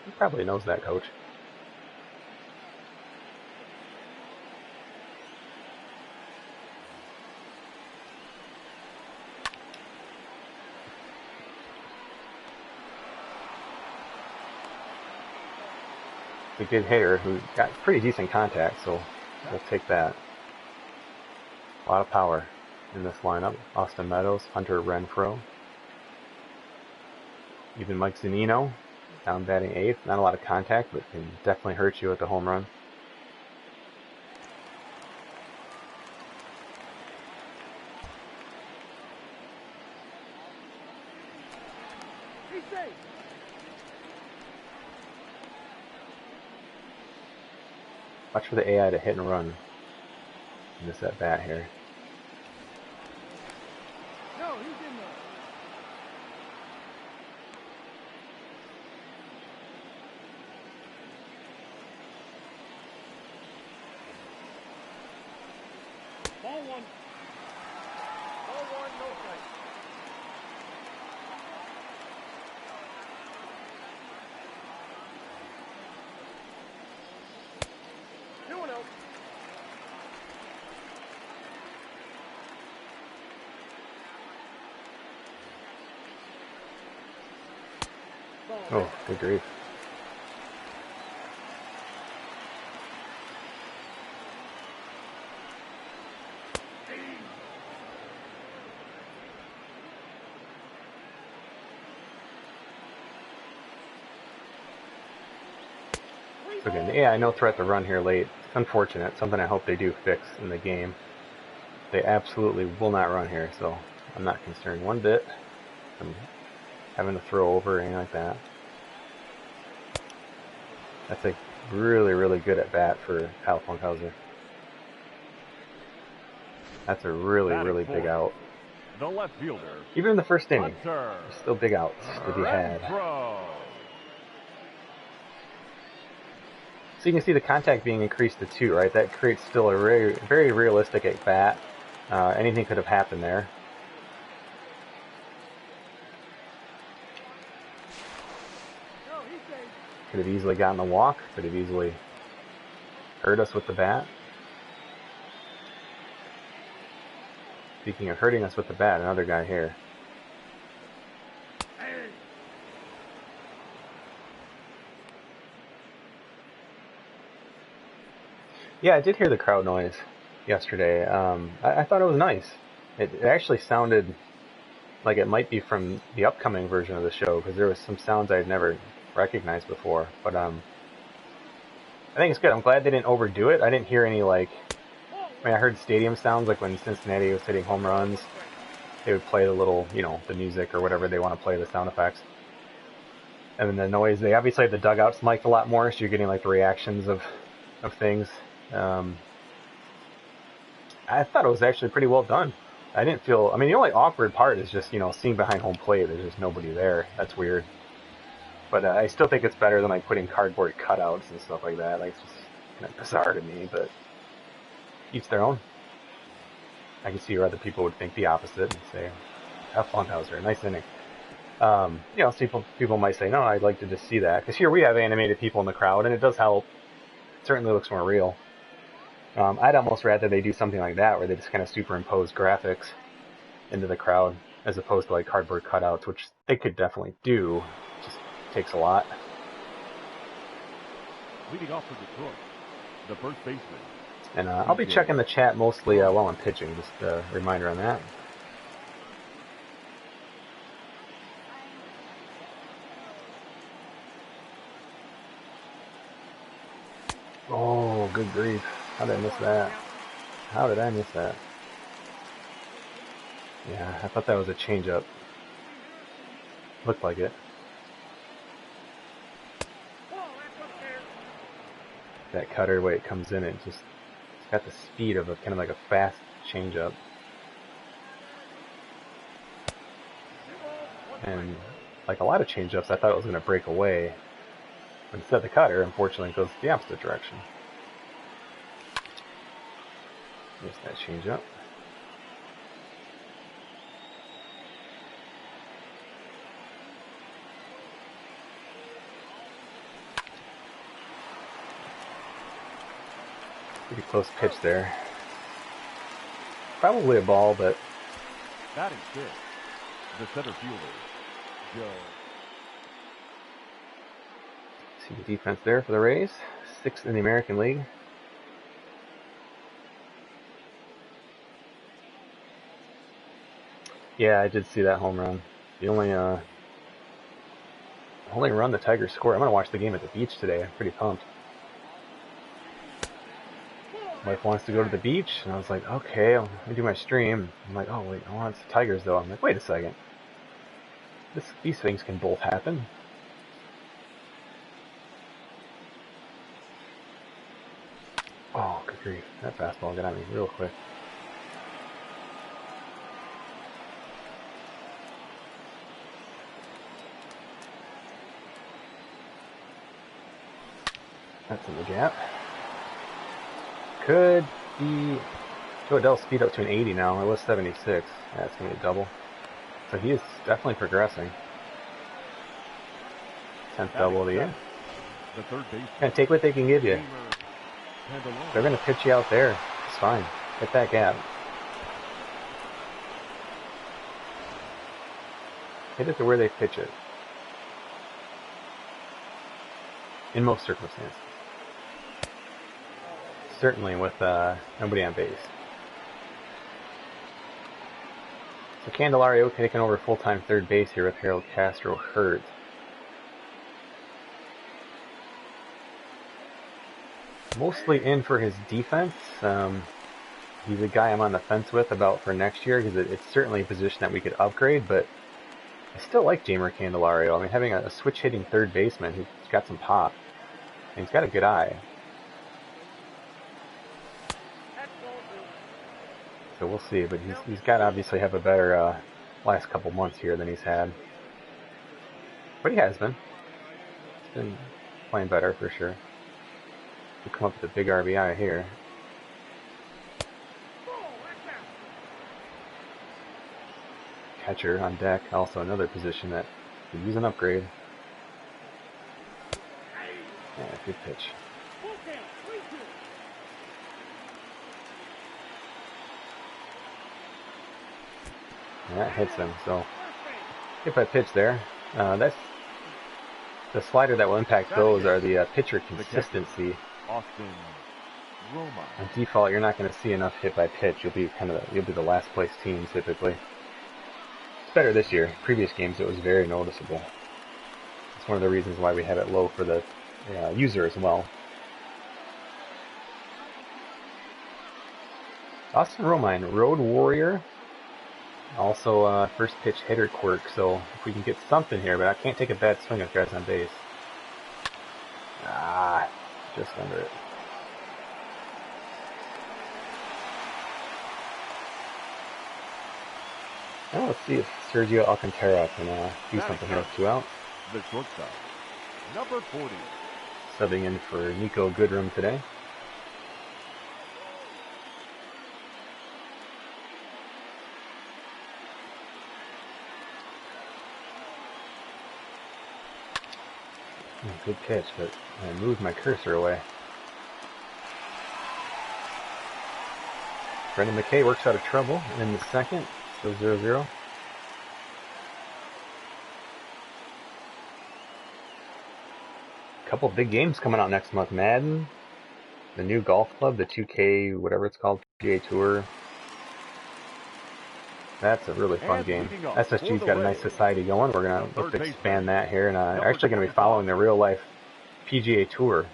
He probably knows that, coach. A good hitter who got pretty decent contact, so we'll take that. A lot of power in this lineup. Austin Meadows, Hunter Renfroe, even Mike Zunino down batting 8th. Not a lot of contact, but can definitely hurt you at the home run. Watch for the AI to hit and run in this at bat here. No, he's in there. Ball one. Ball one, no strike. No one else. Oh, good grief. So again, the AI, no threat to run here late. It's unfortunate. Something I hope they do fix in the game. They absolutely will not run here, so I'm not concerned one bit. I'm having to throw over or anything like that. That's a really, really good at bat for Kyle Funkhouser. That's a really, really big out. The left fielder. Even in the first inning, Hunter there's still big outs to be had. Renfroe. So you can see the contact being increased to 2, right? That creates still a very, very realistic at bat. Anything could have happened there. Could have easily gotten a walk. Could have easily hurt us with the bat. Speaking of hurting us with the bat, another guy here. Yeah, I did hear the crowd noise yesterday. I thought it was nice. It actually sounded like it might be from the upcoming version of the show, because there was some sounds I had never recognized before. But I think it's good. I'm glad they didn't overdo it. I didn't hear any, like, I mean, I heard stadium sounds, like when Cincinnati was hitting home runs. They would play the little, you know, the music or whatever they want to play, the sound effects. And then the noise, they obviously have the dugouts mic'd a lot more, so you're getting, like, the reactions of things. I thought it was actually pretty well done. I didn't feel, I mean, the only awkward part is just, you know, seeing behind home plate, there's just nobody there. That's weird. But I still think it's better than, like, putting cardboard cutouts and stuff like that. Like, it's just kind of bizarre to me, but each their own. I can see where other people would think the opposite and say, F Funkhouser, nice inning. You know, people might say, no, I'd like to just see that. Because here we have animated people in the crowd, and it does help. It certainly looks more real. I'd almost rather they do something like that, where they just kind of superimpose graphics into the crowd, as opposed to, like, cardboard cutouts, which they could definitely do. It just takes a lot. Leading off for Detroit, the first baseman. And I'll be checking the chat mostly while I'm pitching, just a reminder on that. Oh, good grief. How did I miss that? How did I miss that? Yeah, I thought that was a changeup. Looked like it. That cutter, the way it comes in, it's got the speed of a kind of like a fast changeup. And like a lot of changeups, I thought it was going to break away. Instead, the cutter, unfortunately, goes the opposite direction. There's that changeup. Pretty close pitch there. Probably a ball, but Batting fifth, the center fielder, Joe. see the defense there for the Rays. 6th in the American League. Yeah, I did see that home run. The only run the Tigers scored. I'm gonna watch the game at the beach today. I'm pretty pumped. Wife wants to go to the beach, and I was like, okay, let me do my stream. I'm like, oh wait, I want the Tigers though. I'm like, wait a second. These things can both happen. Oh, good grief. That fastball got on me real quick. That's in the gap. Could be... Joe Adell's speed up to an 80 now. It was 76. That's going to be a double. So he is definitely progressing. 10th double of the year. The third base. And take what they can give you. They're going to pitch you out there. It's fine. Hit that gap. Hit it to where they pitch it. In most circumstances. Certainly with nobody on base. So Candelario taking over full-time third base here with Harold Castro hurt. Mostly in for his defense. He's a guy I'm on the fence with about for next year because it's certainly a position that we could upgrade, but I still like Jeimer Candelario. I mean, having a switch-hitting third baseman who's got some pop, and he's got a good eye. So we'll see, but he's got to obviously have a better last couple months here than he's had. But he has been. He's been playing better for sure. We'll come up with a big RBI here. Catcher on deck, also another position that could use an upgrade. Yeah, good pitch. And that hits him, so if I pitch there, that's the slider that will impact those are the pitcher consistency. Austin Roma. On default, you're not going to see enough hit by pitch. You'll be the last place team typically. It's better this year. Previous games, it was very noticeable. It's one of the reasons why we have it low for the user as well. Austin Romine, Road Warrior. Also, first pitch hitter quirk, so if we can get something here, but I can't take a bad swing if guys on base. Ah, just under it. Now let's see if Sergio Alcantara can do something here with 2 out. The shortstop, number 40. Subbing in for Nico Goodrum today. Good pitch, but I moved my cursor away. Brennan Mckay works out of trouble in the second. Still 0-0. Couple big games coming out next month. Madden, the new golf club, the 2K, whatever it's called, PGA Tour. That's a really fun game. SSG's got a nice society going. We're going to look to expand that here. And actually going to be following the real-life PGA Tour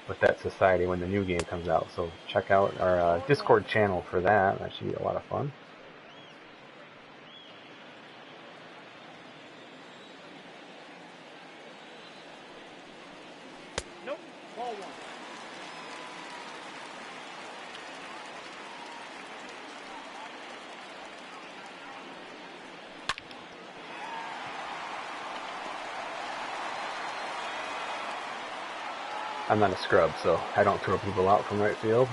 with that society when the new game comes out. So check out our Discord channel for that. That should be a lot of fun. Nope, ball 1. I'm not a scrub, so I don't throw people out from right field.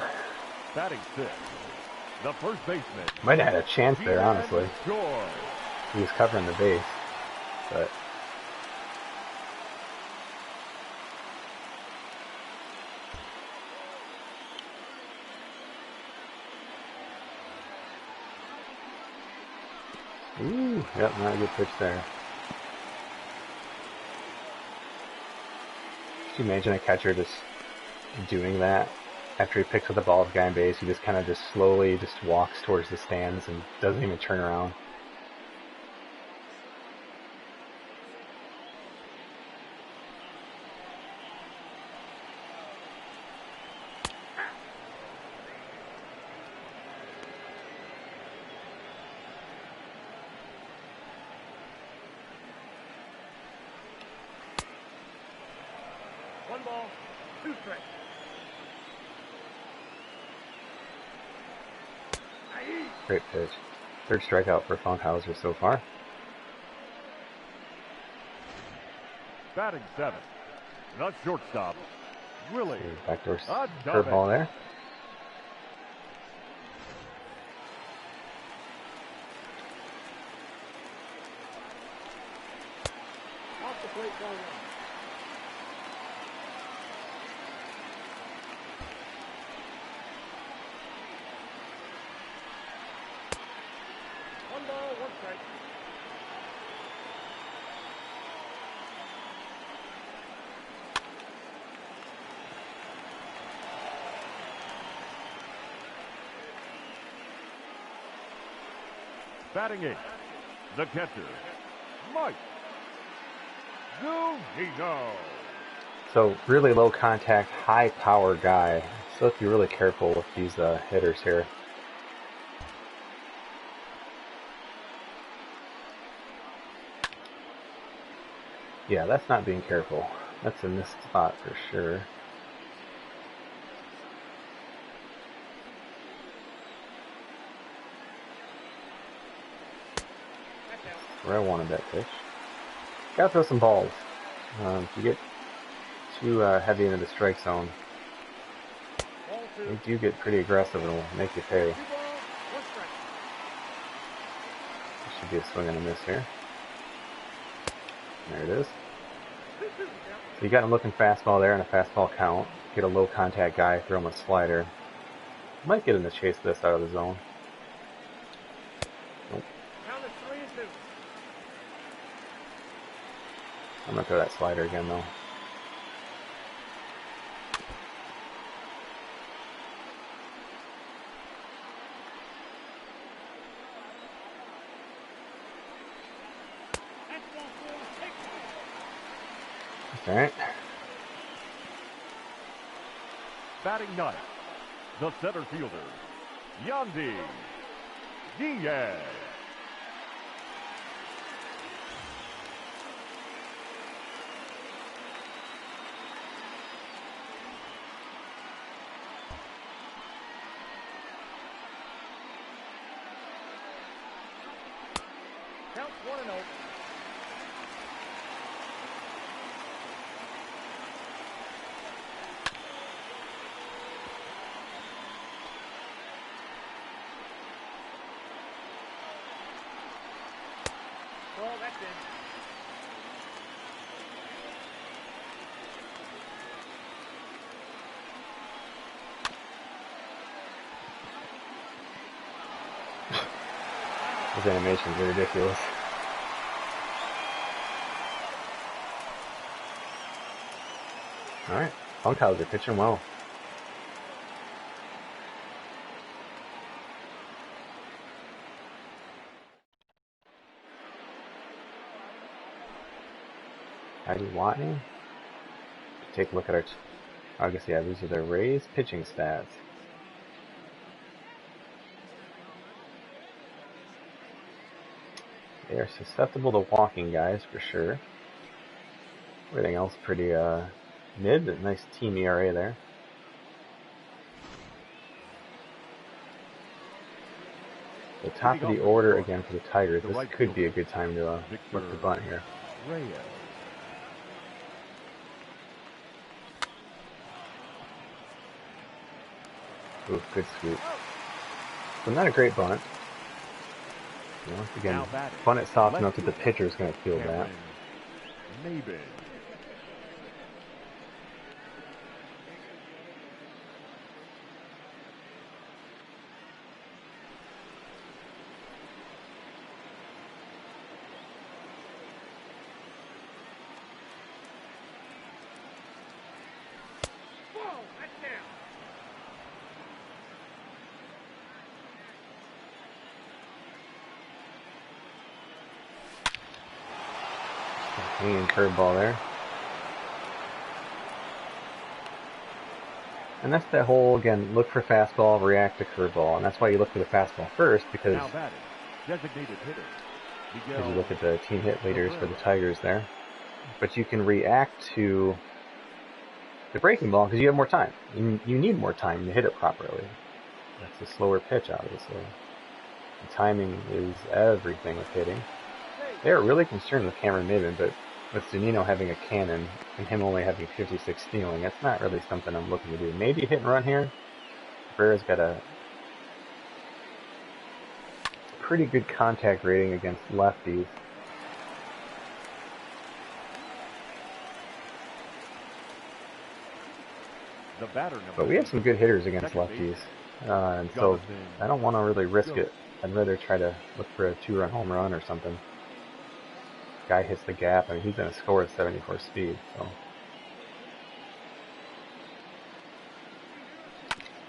Batting sixth, the first baseman. Might have had a chance there, honestly. Score. He was covering the base, but ooh, yep, not a good pitch there. Can you imagine a catcher just doing that after he picks up the ball with the guy on base? He just kind of just slowly just walks towards the stands and doesn't even turn around. One ball, two strikes. Great pitch. Third strikeout for Funkhouser so far. Batting seventh, the shortstop, Willie. Backdoor curveball there. Off the plate, ball one. One ball, one strike. Batting eighth, the catcher, Mike Lowe. So really low contact, high power guy. So have to be really careful with these hitters here. Yeah, that's not being careful. That's a missed spot for sure. Where I wanted that pitch. Gotta throw some balls. If you get too heavy into the strike zone, they do get pretty aggressive and will make you pay. Should be a swing and a miss here. There it is. So you got him looking fastball there and a fastball count. Get a low contact guy, throw him a slider. Might get him to chase this out of the zone. Nope. I'm gonna throw that slider again though. Alright. Batting ninth, the center fielder, Yandy Diaz. Counts 1-0. Well, that's it. Those animations are ridiculous. Alright, Funkhouser pitching well. Heidi Watney. Take a look at our, I guess, yeah, these are the Rays pitching stats. They are susceptible to walking guys for sure. Everything else pretty mid, but nice team ERA there. The top of the order again for the Tigers. This could be a good time to look the bunt here. Ooh, good sweep. So not a great bunt. Once again, bunt it soft enough that the pitcher's going to feel that. Maybe. Hanging curveball there. And that's that whole, again, look for fastball, react to curveball. And that's why you look for the fastball first, because you look at the team hit leaders for the Tigers there. But you can react to the breaking ball because you have more time. You need more time to hit it properly. That's a slower pitch, obviously. The timing is everything with hitting. They're really concerned with Cameron Maven, but with Zunino having a cannon and him only having 56 stealing, that's not really something I'm looking to do. Maybe hit and run here. Cabrera's got a pretty good contact rating against lefties. But we have some good hitters against lefties, and so I don't want to really risk it. I'd rather try to look for a 2-run home run or something. Guy hits the gap. I mean, he's going to score at 74 speed. So,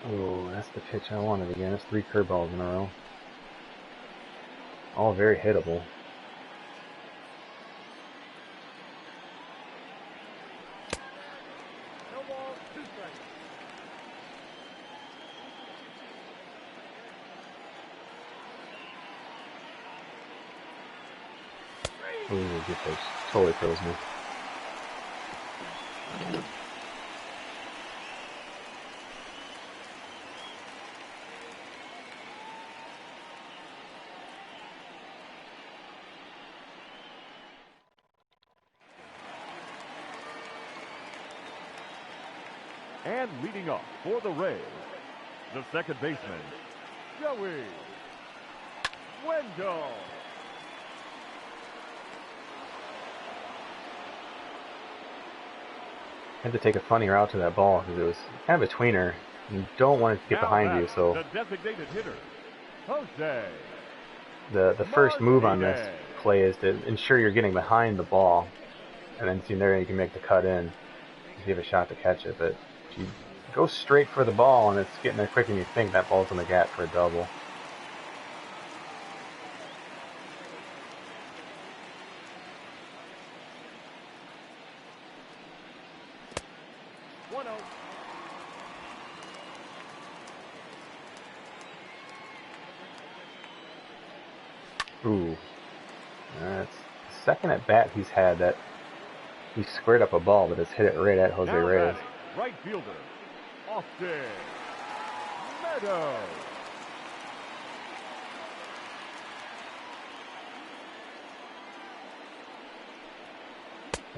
oh, that's the pitch I wanted again. That's 3 curveballs in a row. All very hittable. No ball, 2 strikes. Ooh, good pitch. Totally froze me. And leading off for the Rays, the second baseman, Joey Wendell. Had to take a funny route to that ball because it was kind of a tweener. You don't want it to get behind you, so the designated hitter, Jose. The first move on this play is to ensure you're getting behind the ball, and then see there you can make the cut in, give a shot to catch it. But if you go straight for the ball and it's getting there quicker than you think, that ball's on the gap for a double. Ooh, that's the second at bat he's had that he squared up a ball, but has hit it right at Jose Reyes. Right fielder, Austin Meadows.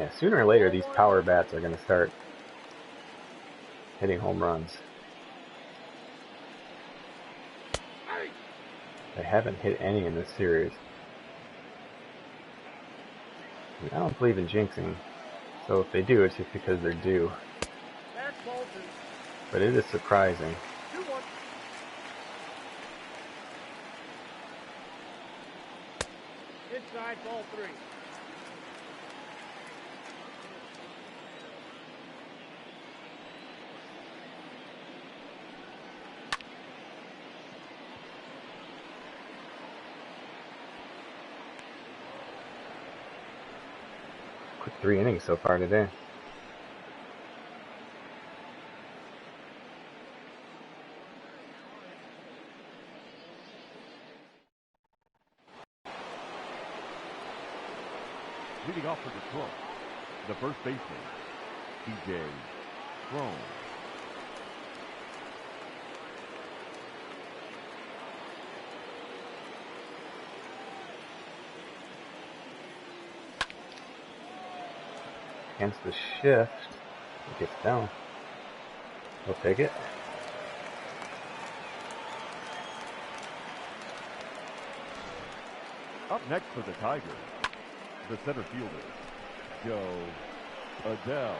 Yeah, sooner or later these power bats are going to start hitting home runs. They haven't hit any in this series. I don't believe in jinxing, so if they do, it's just because they're due. But it is surprising. Inside, ball 3. Quick 3 innings so far today. Leading off for Detroit, the first baseman, TJ Crone. Against the shift, it gets down. He'll take it. Up next for the Tigers, the center fielder, Joe Adele.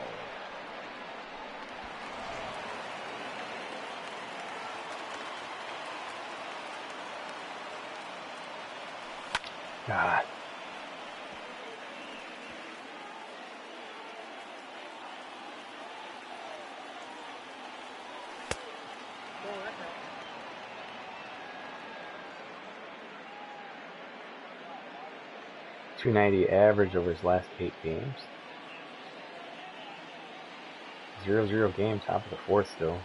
God. .290 average over his last 8 games. 0-0 game, top of the 4th still.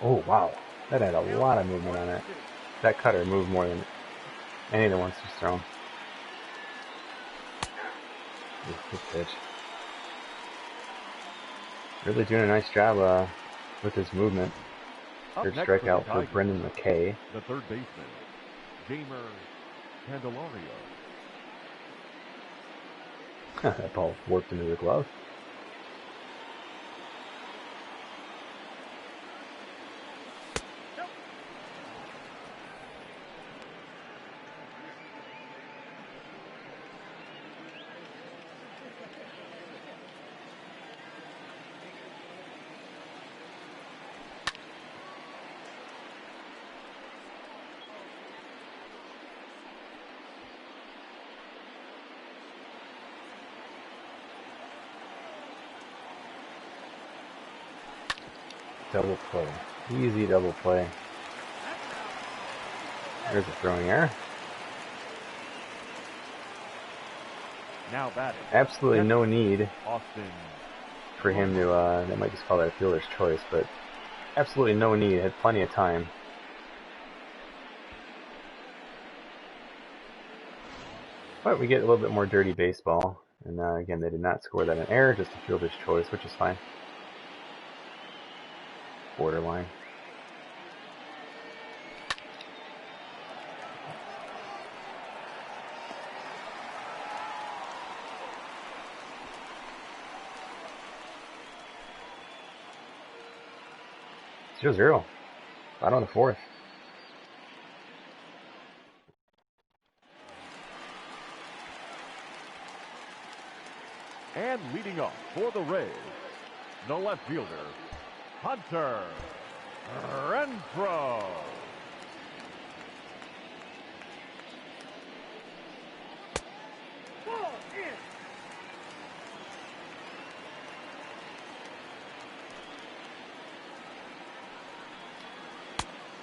Oh wow, that had a lot of movement on it. That cutter moved more than any of the ones he's thrown. Good pitch. Really doing a nice job with his movement. Third strikeout for Brennan Mckay. The third baseman, Xavier Cedano. That ball warped into the glove. Double play. Easy double play. There's a throwing error. Now batting. Absolutely no need Austin for him to, they might just call that a fielder's choice, but absolutely no need. Had plenty of time. But we get a little bit more dirty baseball. And again, they did not score that an error, just a fielder's choice, which is fine. Borderline. It's 0-0. Right on the 4th. And leading off for the Rays, the left fielder, Hunter Renfroe. Ball in.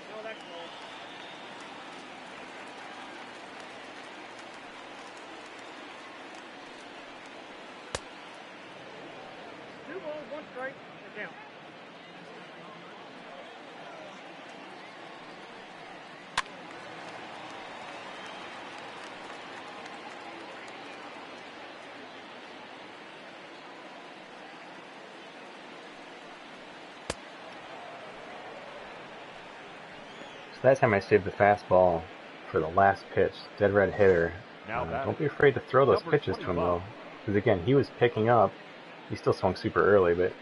No, that's low. 2 balls, 1 strike, and down. So that time I saved the fastball for the last pitch. Dead red hitter. Don't be afraid to throw those pitches to him though. Because again, he was picking up. He still swung super early, but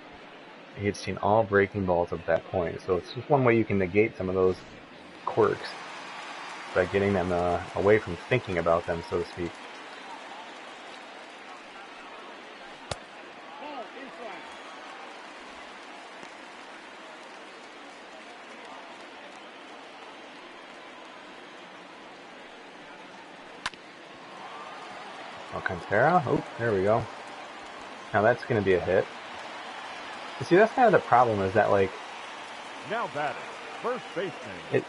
he had seen all breaking balls at that point. So it's just one way you can negate some of those quirks by getting them away from thinking about them, so to speak. Ball inside. Alcantara. Oh, there we go. Now that's going to be a hit. You see, that's kind of the problem, is that, like, Now batting, first baseman,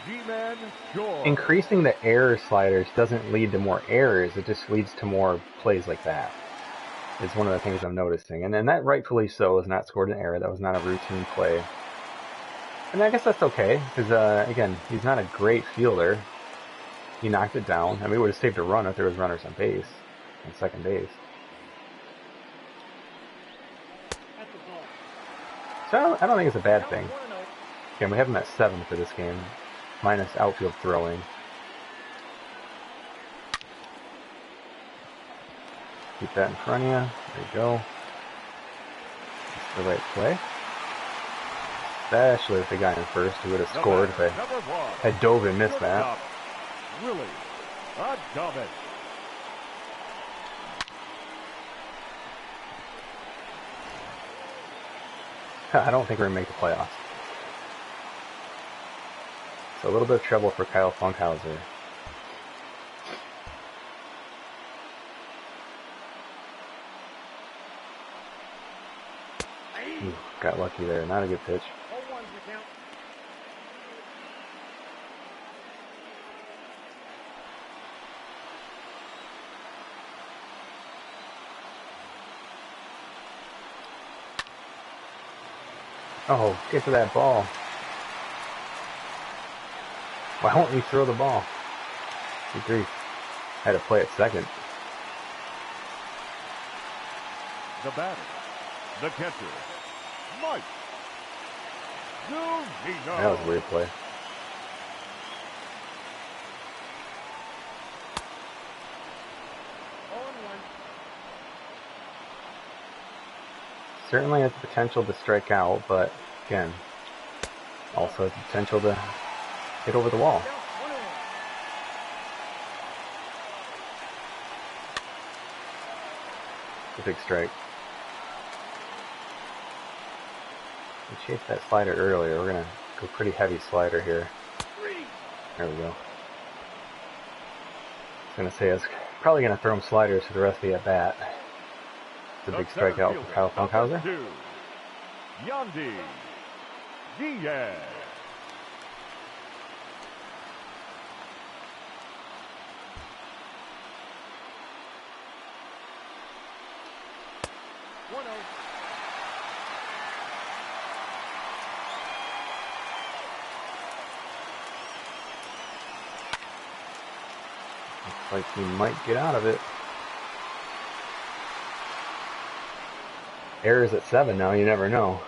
G-Man Shore. increasing the error sliders doesn't lead to more errors. It just leads to more plays like that. It's one of the things I'm noticing. And then that, rightfully so, is not scored an error. That was not a routine play. And I guess that's okay, because, again, he's not a great fielder. He knocked it down. I mean, we would have saved a run if there was runners on base, on second base. That's the ball. So I don't think it's a bad thing. Again, we have him at 7 for this game, minus outfield throwing. Keep that in front of you. There you go. The right play. Especially if the guy in first, who would have scored if I had dove and missed that. Willie A double. I don't think we're going to make the playoffs. So a little bit of trouble for Kyle Funkhouser. Ooh, got lucky there. Not a good pitch. 0-1's the count. Oh, get to that ball. Why won't you throw the ball? Good grief. Had to play it second. The batter, the catcher, Mike Lowe. That was a weird play. Certainly has the potential to strike out, but again, also has the potential to hit over the wall. It's a big strike. We chased that slider earlier. We're going to go pretty heavy slider here. There we go. I was going to say I was probably going to throw him sliders for the rest of the at-bat. It's a big strikeout for Kyle Funkhouser. Yandy Diaz. Looks like he might get out of it. Errors at 7 now, you never know.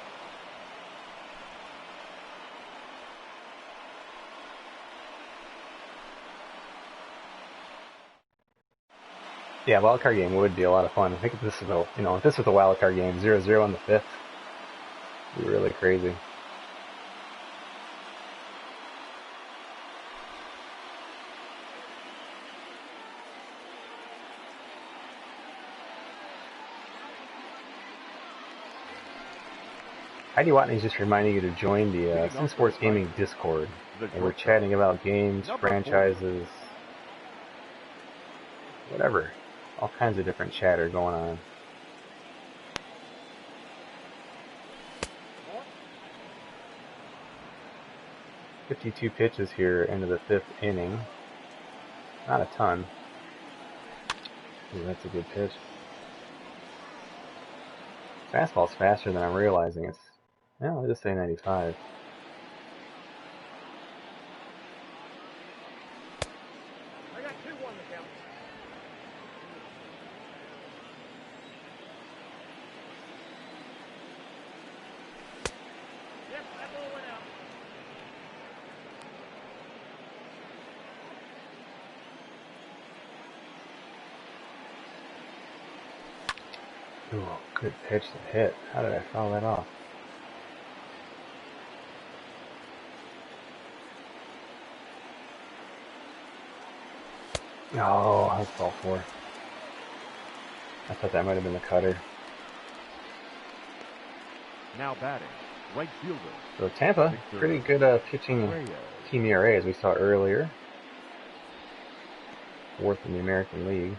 Yeah, wildcard game would be a lot of fun. I think if this is a, if this was a wildcard game, 0-0 on the 5th, it'd be really crazy. Heidi Watney's just reminding you to join the Sin Sports Gaming Discord. And we're chatting about games, franchises, whatever. All kinds of different chatter going on. .52 pitches here into the 5th inning. Not a ton. Ooh, that's a good pitch. Fastball's faster than I'm realizing. It's, I'll just say 95. I got 2-1 to count. Yep, that ball went out. Ooh, good pitch to hit. How did I foul that off? Oh, that's ball 4. I thought that might have been the cutter. Now batting, right fielder. So Tampa, pretty good pitching team ERA as we saw earlier. 4th in the American League.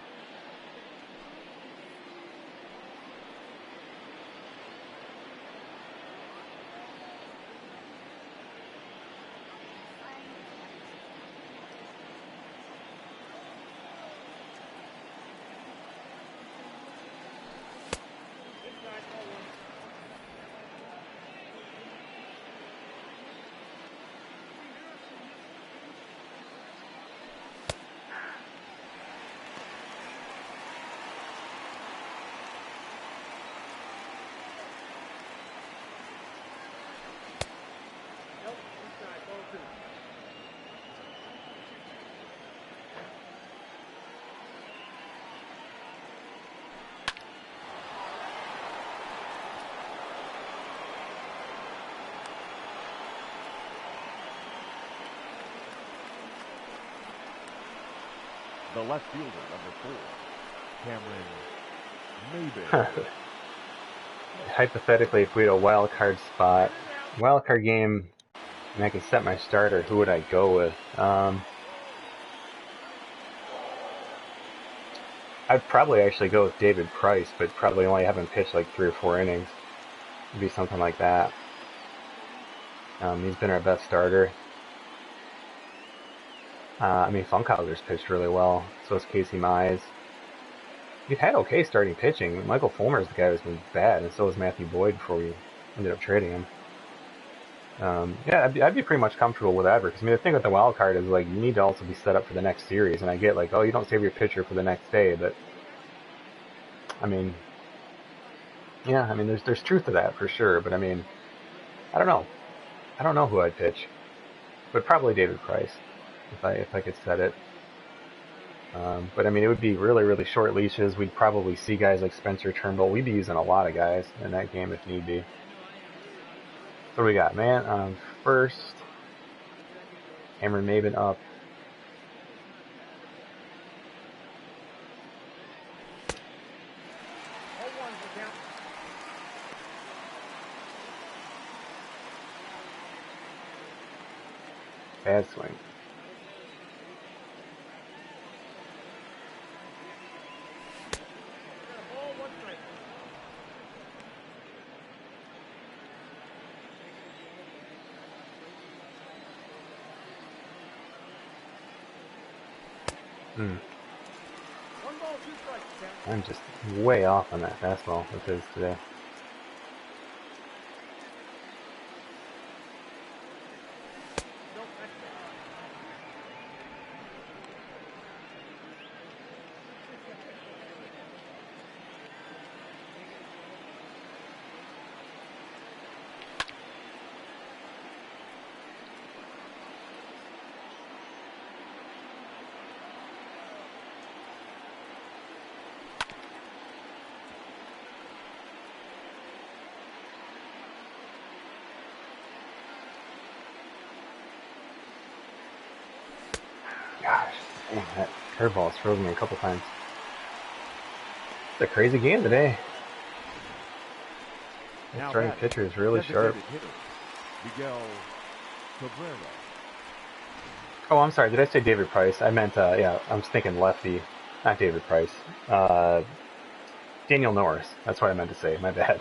the left fielder, number 4, Cameron Maybin. Hypothetically, if we had a wild card spot, wild card game, and I could set my starter, who would I go with? I'd probably actually go with David Price, but probably only have him pitch like 3 or 4 innings. It'd be something like that. He's been our best starter. Funkhouser's pitched really well. So has Casey Mize. We've had okay starting pitching. Michael Fulmer's the guy who's been bad, and so has Matthew Boyd before we ended up trading him. I'd be pretty much comfortable with that, because the thing with the wild card is like you need to also be set up for the next series, and I get like, oh, you don't save your pitcher for the next day, but there's truth to that for sure, but I don't know. I don't know who I'd pitch, but probably David Price if I could set it. But it would be really, really short leashes. We'd probably see guys like Spencer Turnbull. We'd be using a lot of guys in that game if need be. So we got man on first. Cameron Maybin up. Bad swing. I'm just way off on that fastball with his today. Gosh, dang, that curveball's frozen me a couple times. It's a crazy game today. The starting pitcher is really sharp. Oh, I'm sorry. Did I say David Price? I meant, I was thinking lefty. Not David Price. Daniel Norris. That's what I meant to say. My bad.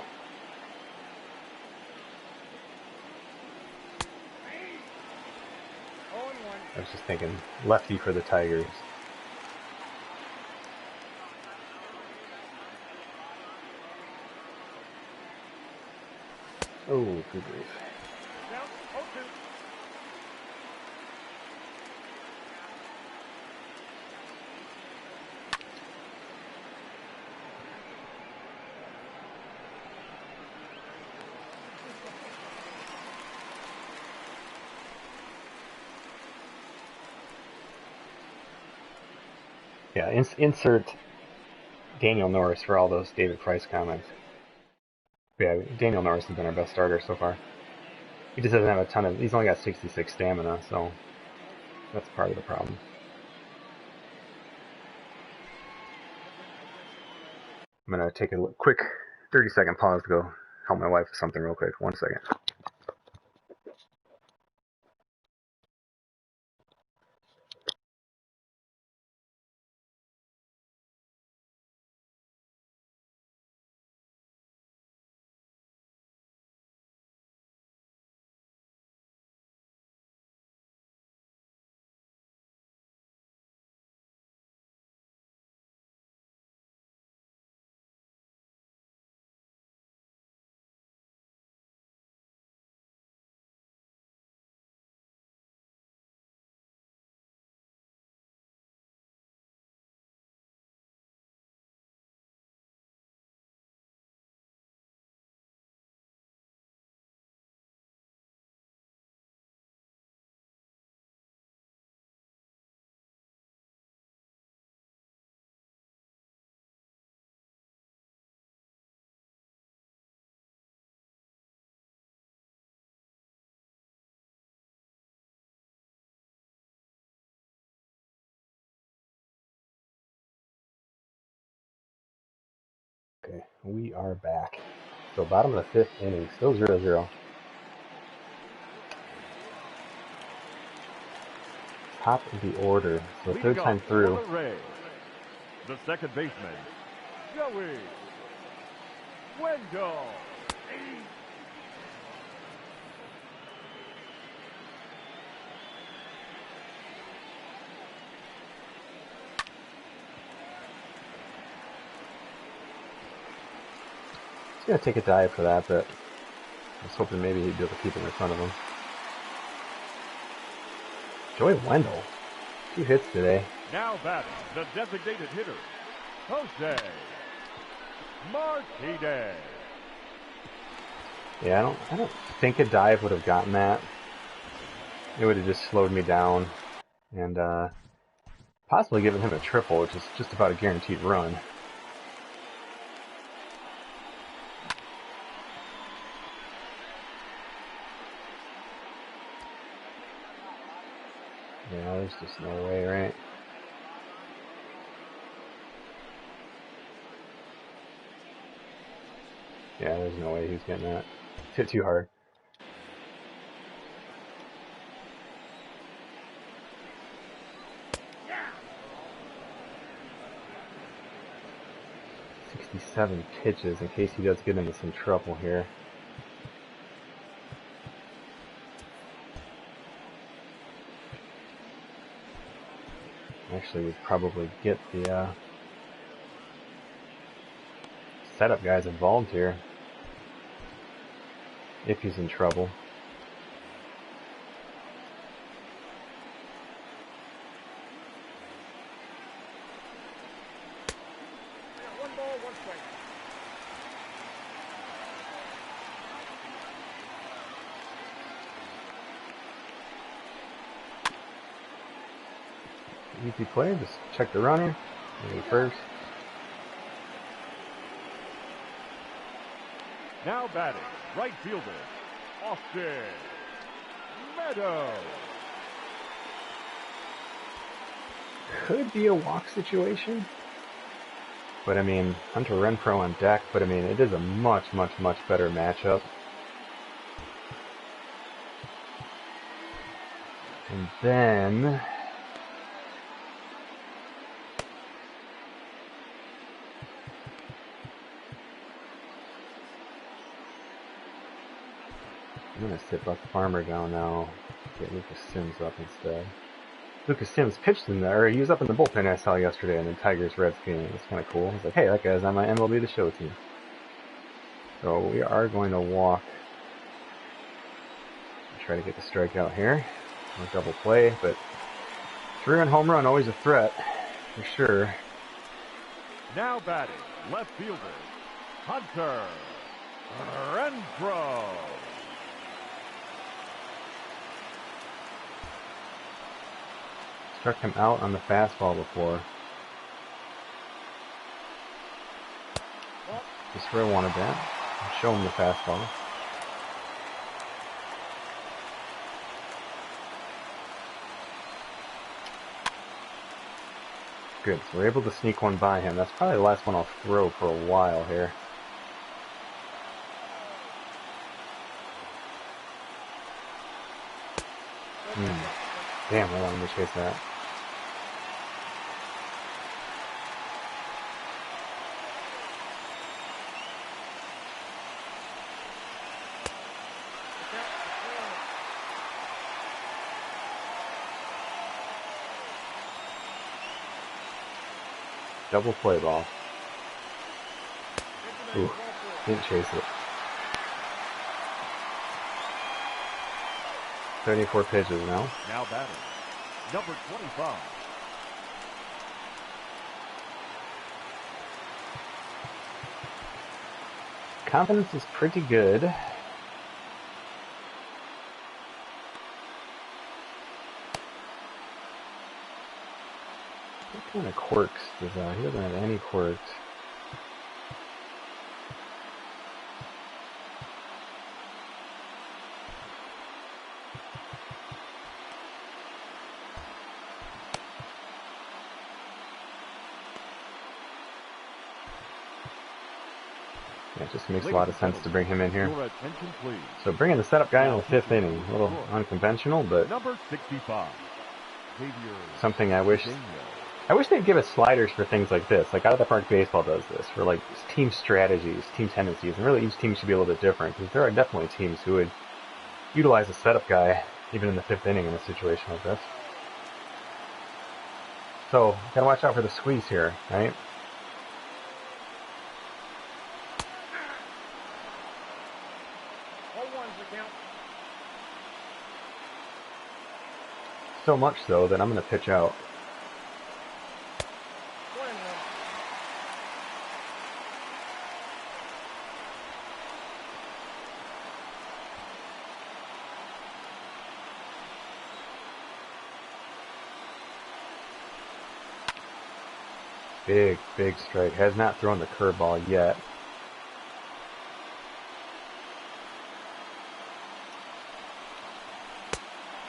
I was just thinking lefty for the Tigers. Oh, good grief. Yeah, insert Daniel Norris for all those David Price comments. Yeah, Daniel Norris has been our best starter so far. He just doesn't have a ton of... He's only got 66 stamina, so that's part of the problem. I'm going to take a quick 30-second pause to go help my wife with something real quick. 1 second. We are back. So bottom of the 5th inning, still 0-0. Top of the order. So third time through. The second baseman, Joey Wendell. He's going to take a dive for that, but I was hoping maybe he'd be able to keep it in front of him. Joey Wendell. 2 hits today. Now batting, the designated hitter, Jose Martinez. Yeah, I don't think a dive would have gotten that. It would have just slowed me down and possibly given him a triple, which is just about a guaranteed run. Yeah, there's just no way, right? Yeah, there's no way he's getting that. It's hit too hard. Yeah. 67 pitches in case he does get into some trouble here. Actually, we'd probably get the setup guys involved here if he's in trouble. Yeah, 1 ball, 1 strike. Easy play, just check the runner, maybe first. Now batting, right fielder, Austin Meadows. Could be a walk situation. But I mean, Hunter Renfroe on deck, but I mean, it is a much, much, much better matchup. And then I'm going to sit Buck Farmer down now, get Lucas Sims up instead. Lucas Sims pitched in there, he was up in the bullpen I saw yesterday in the Tigers-Reds game. It was kind of cool. I was like, hey, that guy's on my MLB The Show team. So we are going to walk. Try to get the strikeout here. No double play, but 3-run home run, always a threat, for sure. Now batting, left fielder, Hunter Renfroe. Struck him out on the fastball before. Just where I wanted that. Show him the fastball. Good, so we're able to sneak one by him. That's probably the last one I'll throw for a while here. Damn, I wanted to chase that. Double play ball. Ooh, didn't chase it. 34 pitches now. Now batting, number 25. Confidence is pretty good. What kind of quirks does he doesn't have any quirks. Yeah, it just makes a lot of sense to bring him in here. Your attention, please. So bringing the setup guy in Now the 5th inning, a little Detroit. unconventional, but Number 65. Xavier something I wish Cedano. they'd give us sliders for things like this. Like Out of the Park Baseball does this for like team strategies, team tendencies, and really each team should be a little bit different because there are definitely teams who would utilize a setup guy even in the 5th inning in a situation like this. So gotta watch out for the squeeze here, right? All ones the count. So much so that I'm gonna pitch out. 1-1. Big strike. Has not thrown the curveball yet.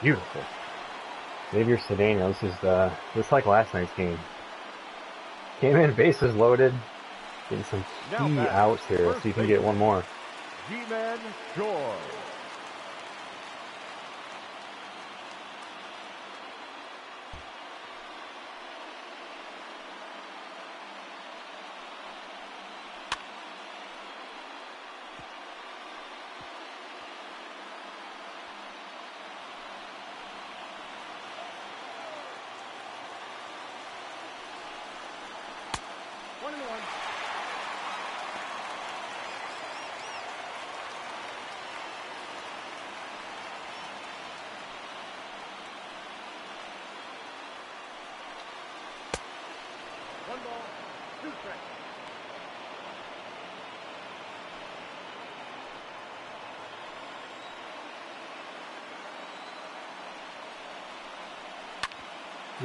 Beautiful. Xavier Cedano. This is like last night's game. Came in, bases loaded, getting some key outs here. Let's see if he can get one more. G-Man Joy. One ball, 2 strikes.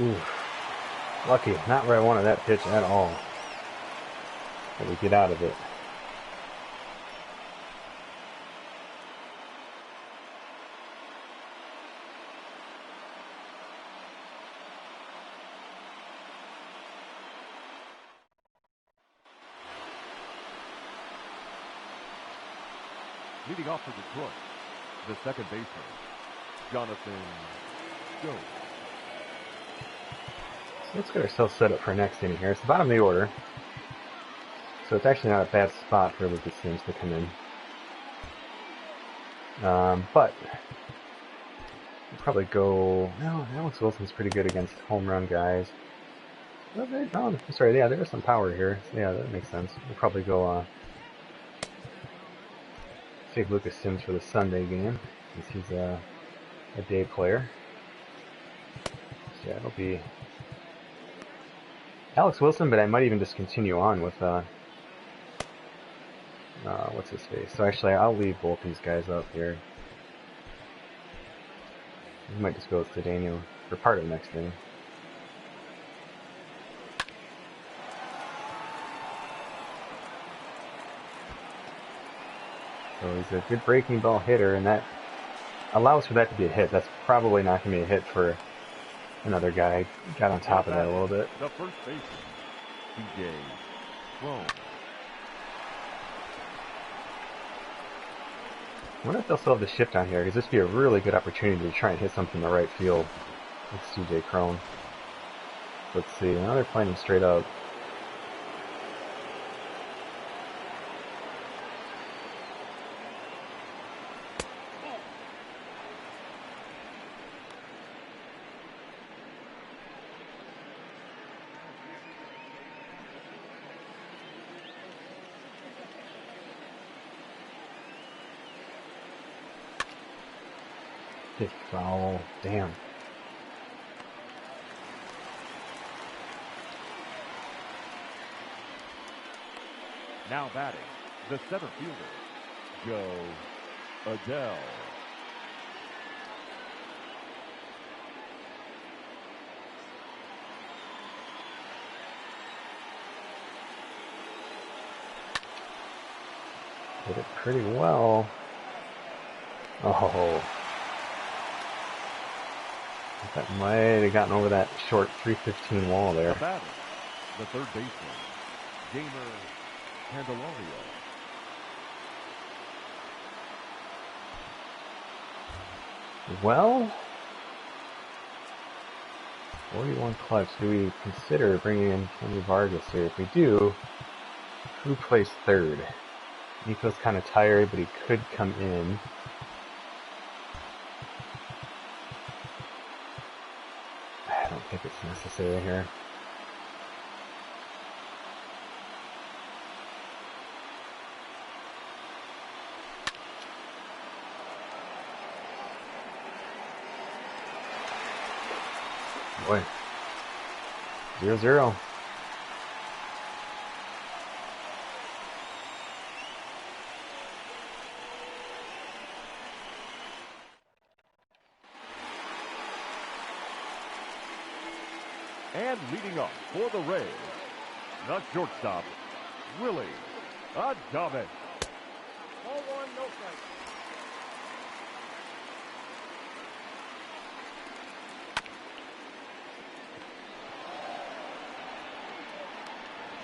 Ooh. Lucky, not where I wanted that pitch at all. But we get out of it. Leading off for Detroit, the second baseman, Jonathan Joe. So let's get ourselves set up for next inning here. It's the bottom of the order. So it's actually not a bad spot for Lucas Sims to come in. But we'll probably go. No, Alex Wilson's pretty good against home run guys. Well, I'm sorry, yeah, there is some power here. So yeah, that makes sense. We'll probably go save Lucas Sims for the Sunday game, since he's a day player. So yeah, it'll be Alex Wilson, but I might even just continue on with what's his face. So actually, I'll leave both these guys up here. We might just go with Cedano for part of next inning. So he's a good breaking ball hitter, and that allows for that to be a hit. That's probably not going to be a hit for another guy. Got on top of that a little bit. The first baseman, DJ Crone. I wonder if they'll still have the shift on here, because this would be a really good opportunity to try and hit something in the right field with CJ Crone. Let's see, now they're playing him straight up. Hit foul, damn. Now batting, the center fielder, Joe Adele. Did it pretty well. Oh. That might have gotten over that short 315 wall there. The batter, the third baseman, Gamer Candelario. Well, 41 clutch. Do we consider bringing in Kenny Vargas here? If we do, who plays third? Nico's kind of tired, but he could come in. I don't think it's necessary here. Boy. 0-0. And leading up for the Rays, the shortstop, Willie Adames. Ball one, no strike.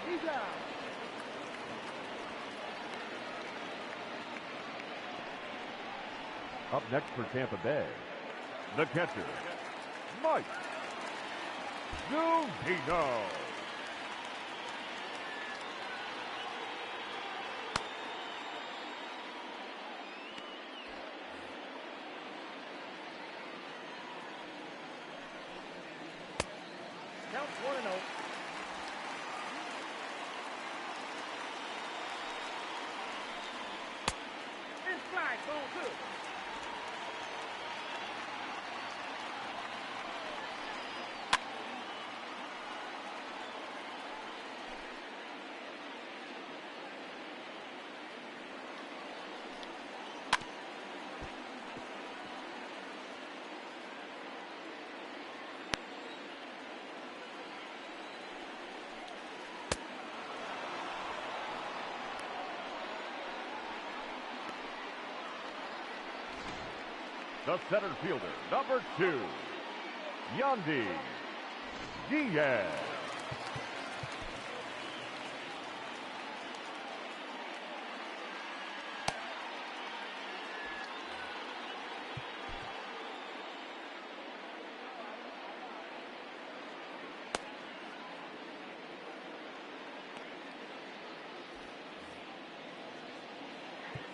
He's out. Up next for Tampa Bay, the catcher, Mike Lowe. Counts 1-0. And slide, ball two. The center fielder, number 2, Yandy Diaz.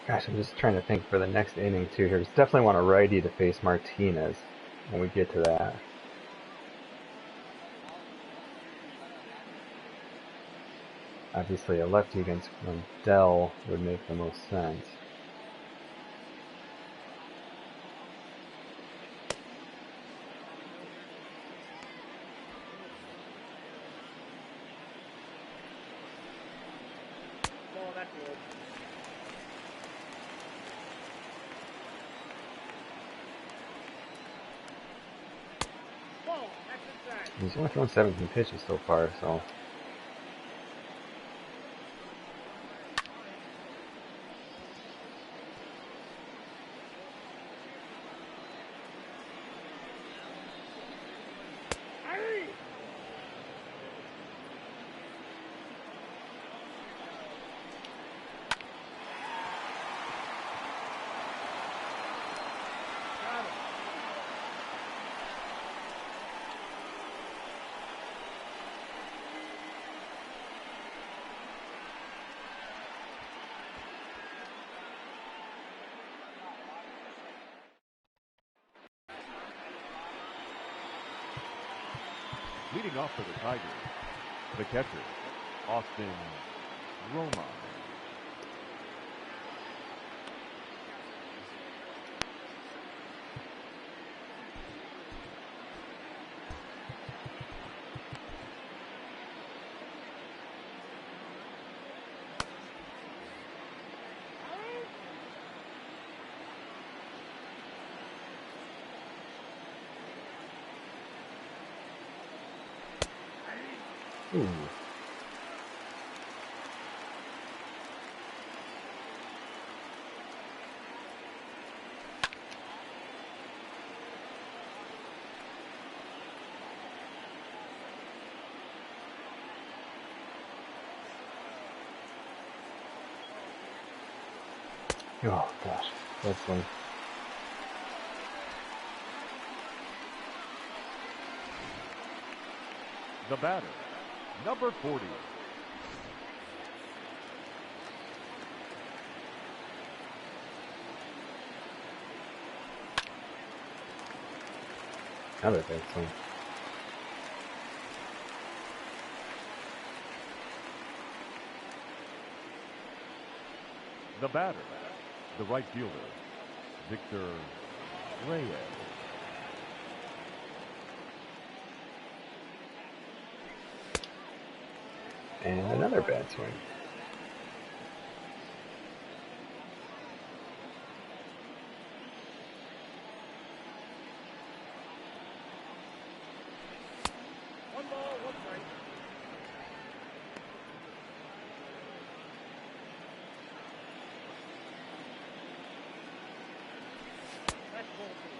Gosh, I'm just trying to think for the next inning too here. Definitely want a righty to face Martinez when we get to that. Obviously, a lefty against Dell would make the most sense. Ball, that's good. Ball, that's inside. He's only thrown 17 pitches so far, so. Aye. Got it. Leading off for the Tigers, the catcher, Austin Roma. Ooh. Oh gosh, that's one. The batter, number 40. Another big swing. The batter, the right fielder, Victor Reyes. And another bad swing. One ball, one strike. That's ball two.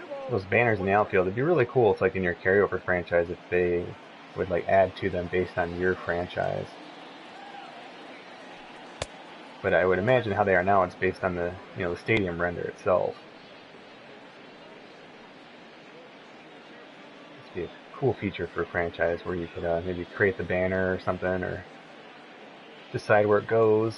Two balls, Those banners in the outfield, it'd be really cool if, like, in your carryover franchise, if they would, like, add to them based on your franchise. But I would imagine how they are now, it's based on the, the stadium render itself. This would be a cool feature for a franchise where you could maybe create the banner or something, or decide where it goes.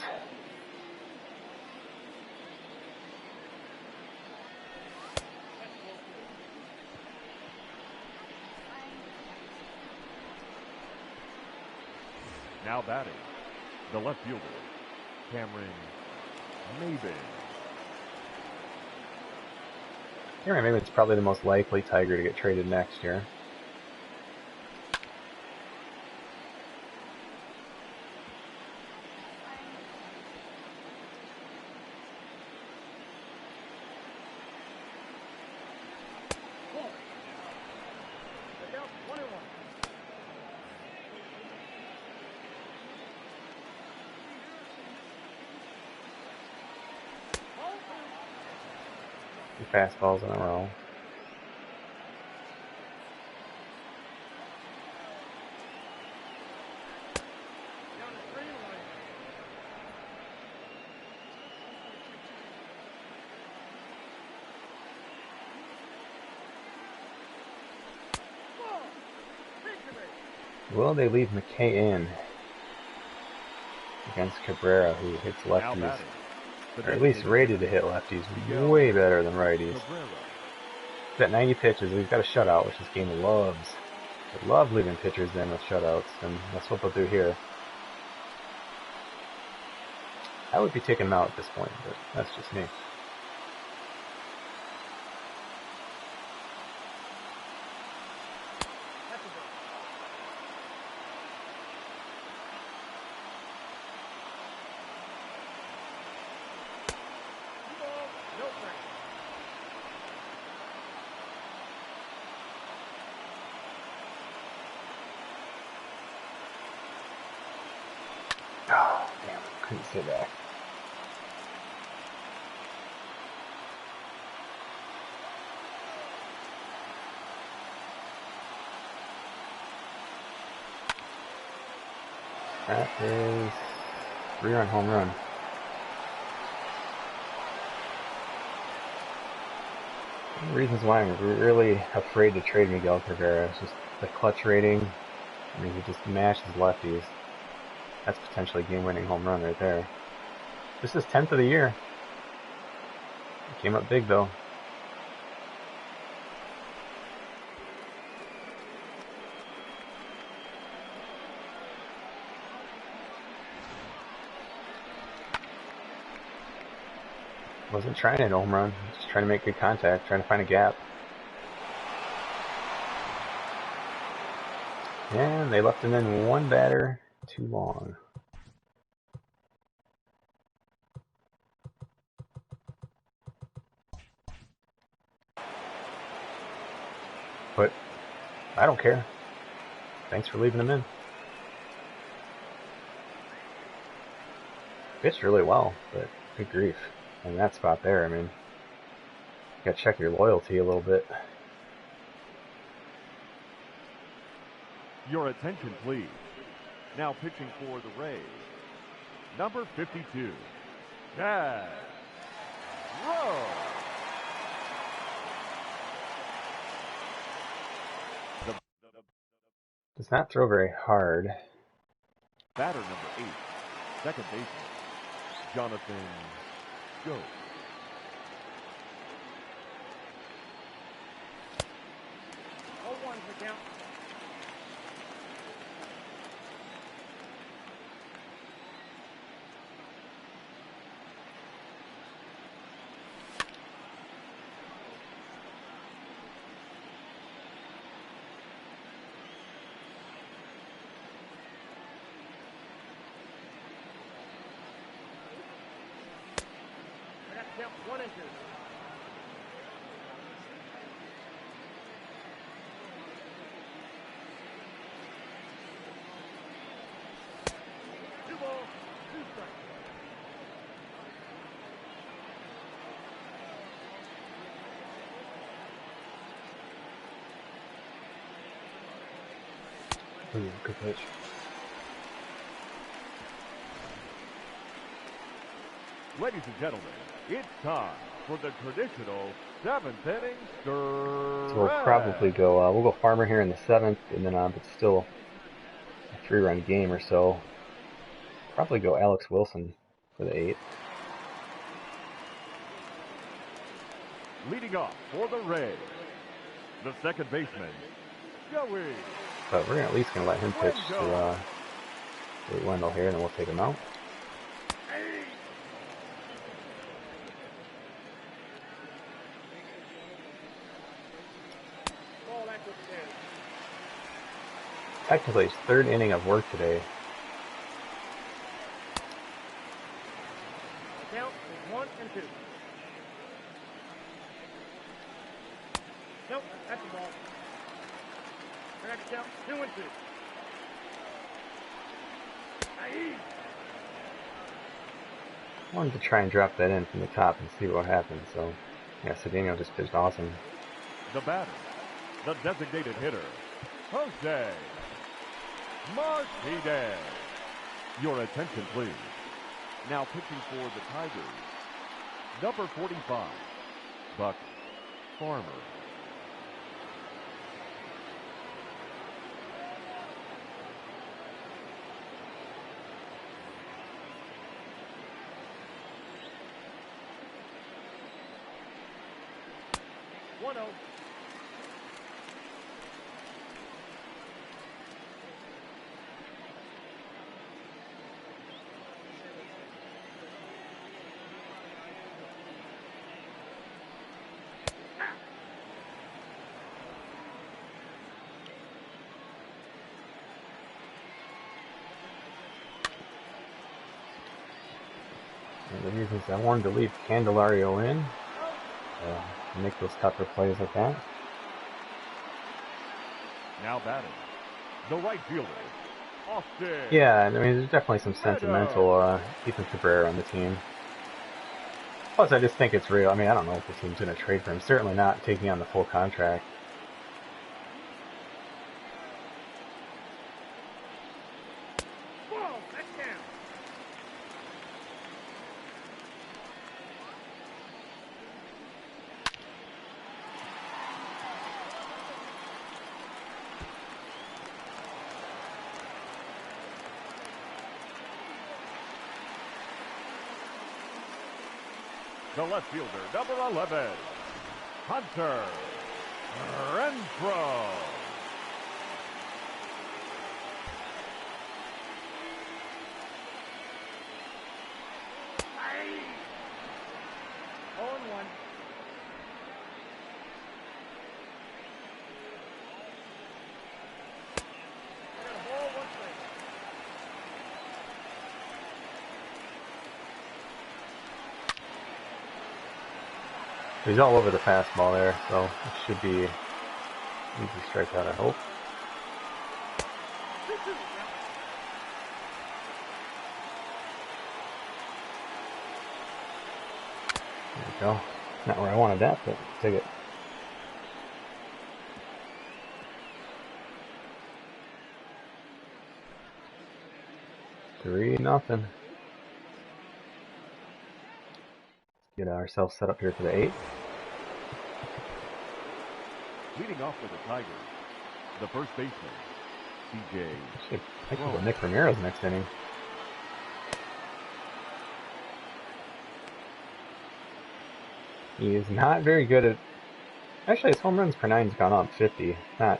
Now batting, the left fielder, Cameron Maybin. Yeah, maybe it's probably the most likely Tiger to get traded next year. Ball. The count, 1-1. Ball two. 2 fastballs in a row. Down to 3-1. Ball. Victory. Will they leave McKay in against Cabrera, who hits Now lefties, batting, the or at least designated rated to hit lefties way better than righties? Cabrera. He's at 90 pitches. He's got a shutout, which this game loves. They love leaving pitchers in with shutouts, and that's what they'll do here. I would be taking him out at this point, but that's just me. That's a ball. Two balls, no strike. Oh, damn, couldn't say that. That is 3-run home run. One of the reasons why I'm really afraid to trade Miguel Cabrera is just the clutch rating. I mean, he just mashes lefties. That's potentially game-winning home run right there. This is 10th of the year. He came up big, though. Wasn't trying to home run, just trying to make good contact, trying to find a gap. And they left him in one batter too long. But I don't care. Thanks for leaving him in. Pitched really well, but good grief. In that spot there, I mean, you gotta check your loyalty a little bit. Your attention, please. Now pitching for the Rays, number 52, Chad Rowe. Does not throw very hard. Batter number 8, second baseman, Jonathan Go. 0-1 for count. Count 1 and 2. Two balls, 2 strikes. Ooh, good pitch. Ladies and gentlemen, it's time for the traditional 7th inning stretch. So we'll probably go, we'll go Farmer here in the 7th, and then it's still a 3-run game or so. Probably go Alex Wilson for the 8th. Leading off for the Rays, the second baseman, Joey. But we're at least going to let him pitch to Wendell here, and then we'll take him out. Technically, it's 3rd inning of work today. Count is 1 and 2. Nope, that's a ball. The next count 2 and 2. Wanted to try and drop that in from the top and see what happens. So, yeah, Cedano just pitched awesome. The batter, the designated hitter, Jose Martinez. Your attention, please. Now pitching for the Tigers, number 45, Buck Farmer. And the reason is I wanted to leave Candelario in, make those tougher plays like that. Now batting, the right fielder, Austin. Yeah, I mean, there's definitely some sentimental Ethan Cabrera on the team. Plus, I just think it's real. I mean, I don't know if the team's going to trade for him. Certainly not taking on the full contract. Whoa, that's down. The left fielder, number 11, Hunter Renfroe. He's all over the fastball there, so it should be easy strikeout, I hope. There we go. Not where I wanted that, but take it. Three nothing. Get ourselves set up here for the 8th. Leading off for the Tigers, the first baseman, CJ. I could go Nick Ramirez next inning. He is not very good at... Actually, his home runs per nine's gone up 50. Not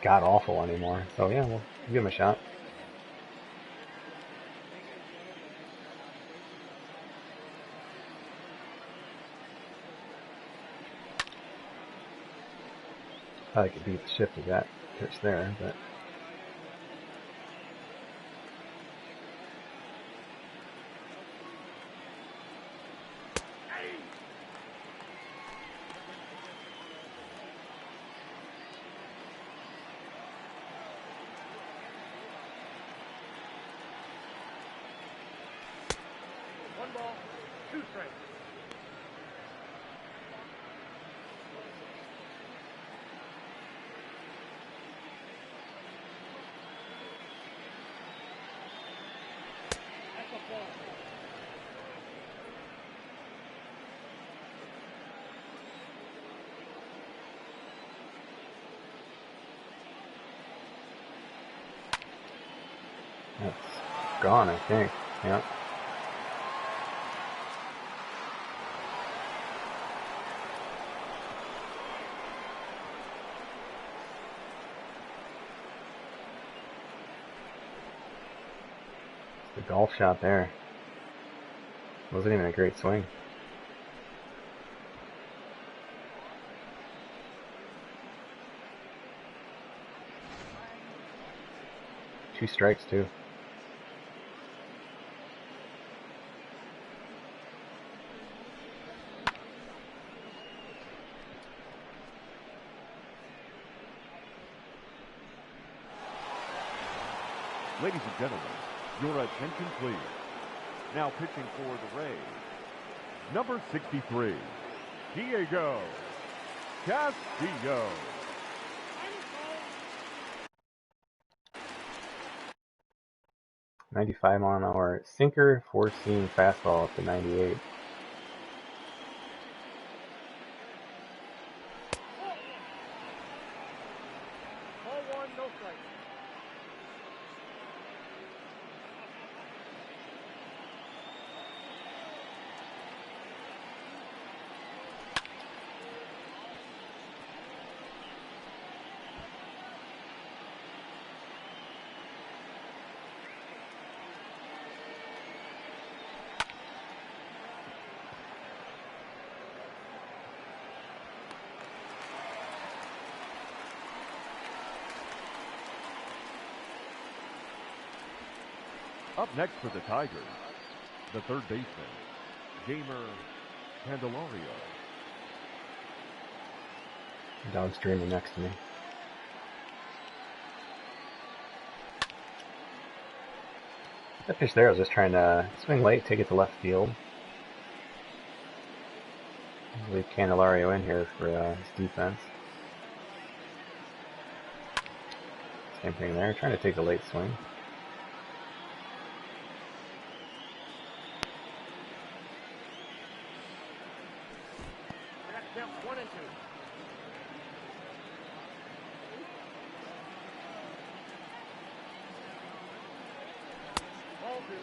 god-awful anymore. So, yeah, we'll give him a shot. Probably could beat the shift of that pitch there, but... One ball, two strikes. That's a ball. That's gone, I think. Yep. The golf shot there. Wasn't even a great swing. Two strikes, too. Ladies and gentlemen, your attention please. Now pitching for the Rays, number 63, Diego Castillo. .95-mile-an-hour sinker, four-seam fastball up to 98. Ball one, no strike. Up next for the Tigers, the third baseman, Xavier Cedano. The dog's dreaming next to me. That pitch there, I was just trying to swing late, take it to left field. Leave Candelario in here for his defense. Same thing there, trying to take a late swing. Count 1 and 2. Ball two.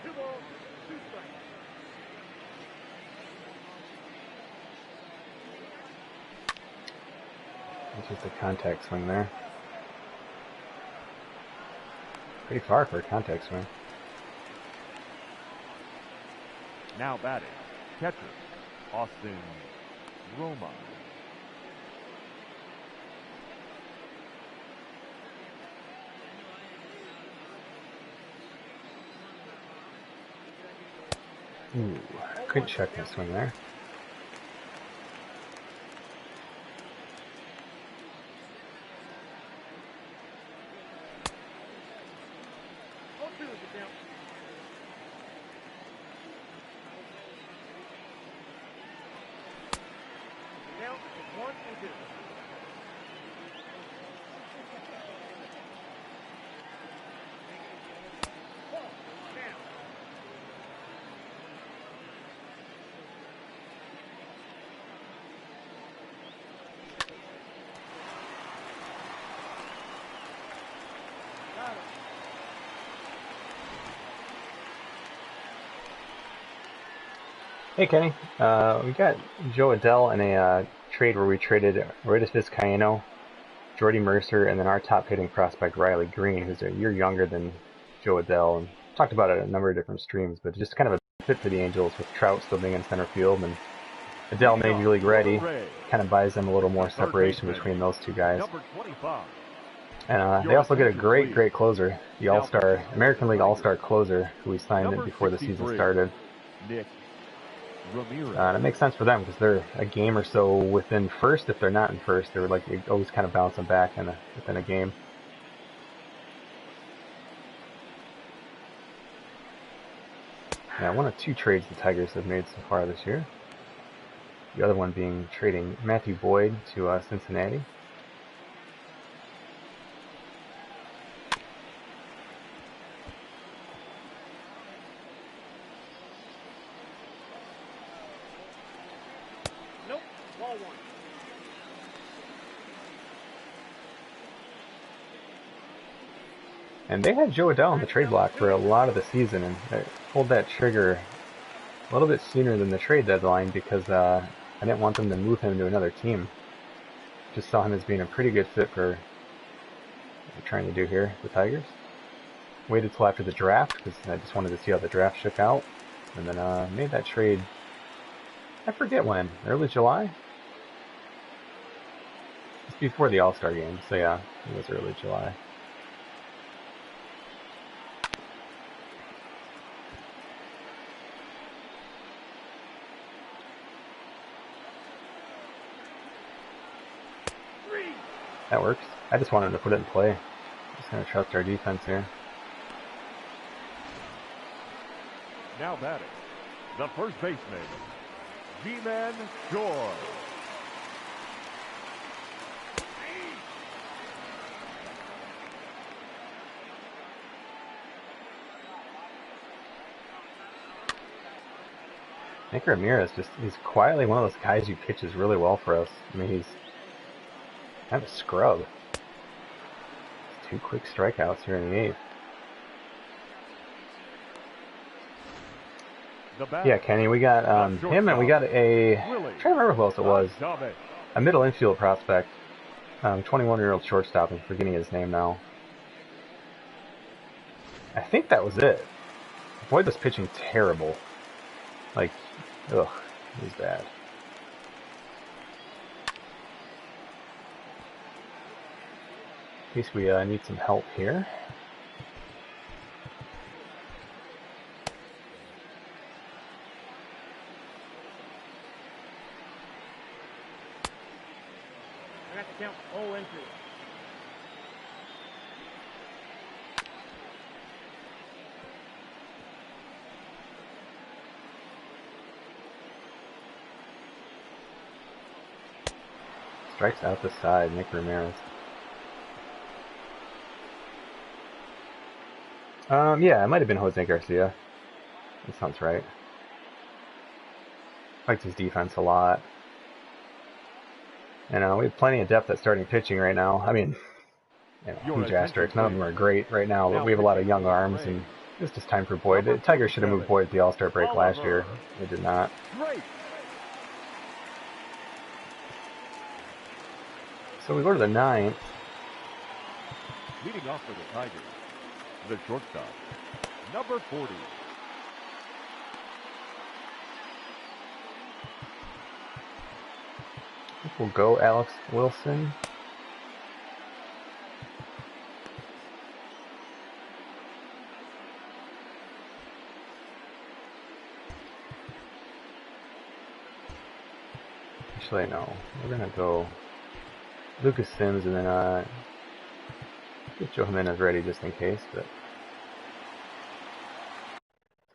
2 balls, 2 strikes. It's just a contact swing there. Pretty far for a contact swing. Now batting, catcher, Austin Roma. Ooh, couldn't check that swing there. Ball 2 is the count. Count is 1 and 2. Ball down. Hey Kenny, we got Joe Adell in a trade where we traded Aridis Vizcaino, Jordy Mercer, and then our top hitting prospect Riley Green, who's a year younger than Joe Adell. And talked about it in a number of different streams, but just kind of a fit for the Angels with Trout still being in center field and Adell Major League ready. Kind of buys them a little more separation between those two guys. And they also get a great closer, the All-Star, American League All-Star closer, who we signed in before the season started. And it makes sense for them because they're a game or so within first. If they're not in first, they're like always kind of bouncing back within a game. Yeah, one of two trades the Tigers have made so far this year. The other one being trading Matthew Boyd to Cincinnati. Nope. Ball one. And they had Joe Adell on the trade block for a lot of the season, and they pulled that trigger a little bit sooner than the trade deadline because I didn't want them to move him to another team. Just saw him as being a pretty good fit for what we're trying to do here, the Tigers. Waited till after the draft because I just wanted to see how the draft shook out, and then made that trade. I forget when, early July? It's before the All-Star game, so yeah, it was early July. That works. I just wanted to put it in play. Just gonna trust our defense here. Now batting, the first baseman, G-Man George. Nick Ramirez he's quietly one of those guys who pitches really well for us. I mean, he's kind of a scrub. 2 quick strikeouts here in the 8th. Yeah, Kenny, we got him, and we got I'm trying to remember who else it was. A middle infield prospect, 21-year-old shortstop. I'm forgetting his name now. I think that was it. Boyd was pitching terrible. Like, ugh, he was bad. In case we need some help here. I got to count all entries. Strikes out the side, Nick Ramirez. Yeah, it might have been Jose Garcia. That sounds right. Liked his defense a lot. And we have plenty of depth at starting pitching right now. I mean, huge asterisks. None of them are great right now, but we have a lot of young arms, and it's just time for Boyd. The Tigers should have moved Boyd at the All-Star break last year. They did not. So we go to the 9th. Leading off for the Tigers, the shortstop, number 40. I think we'll go Alex Wilson. Actually, no. We're going to go Lucas Sims and then get Joe Jimenez ready just in case. But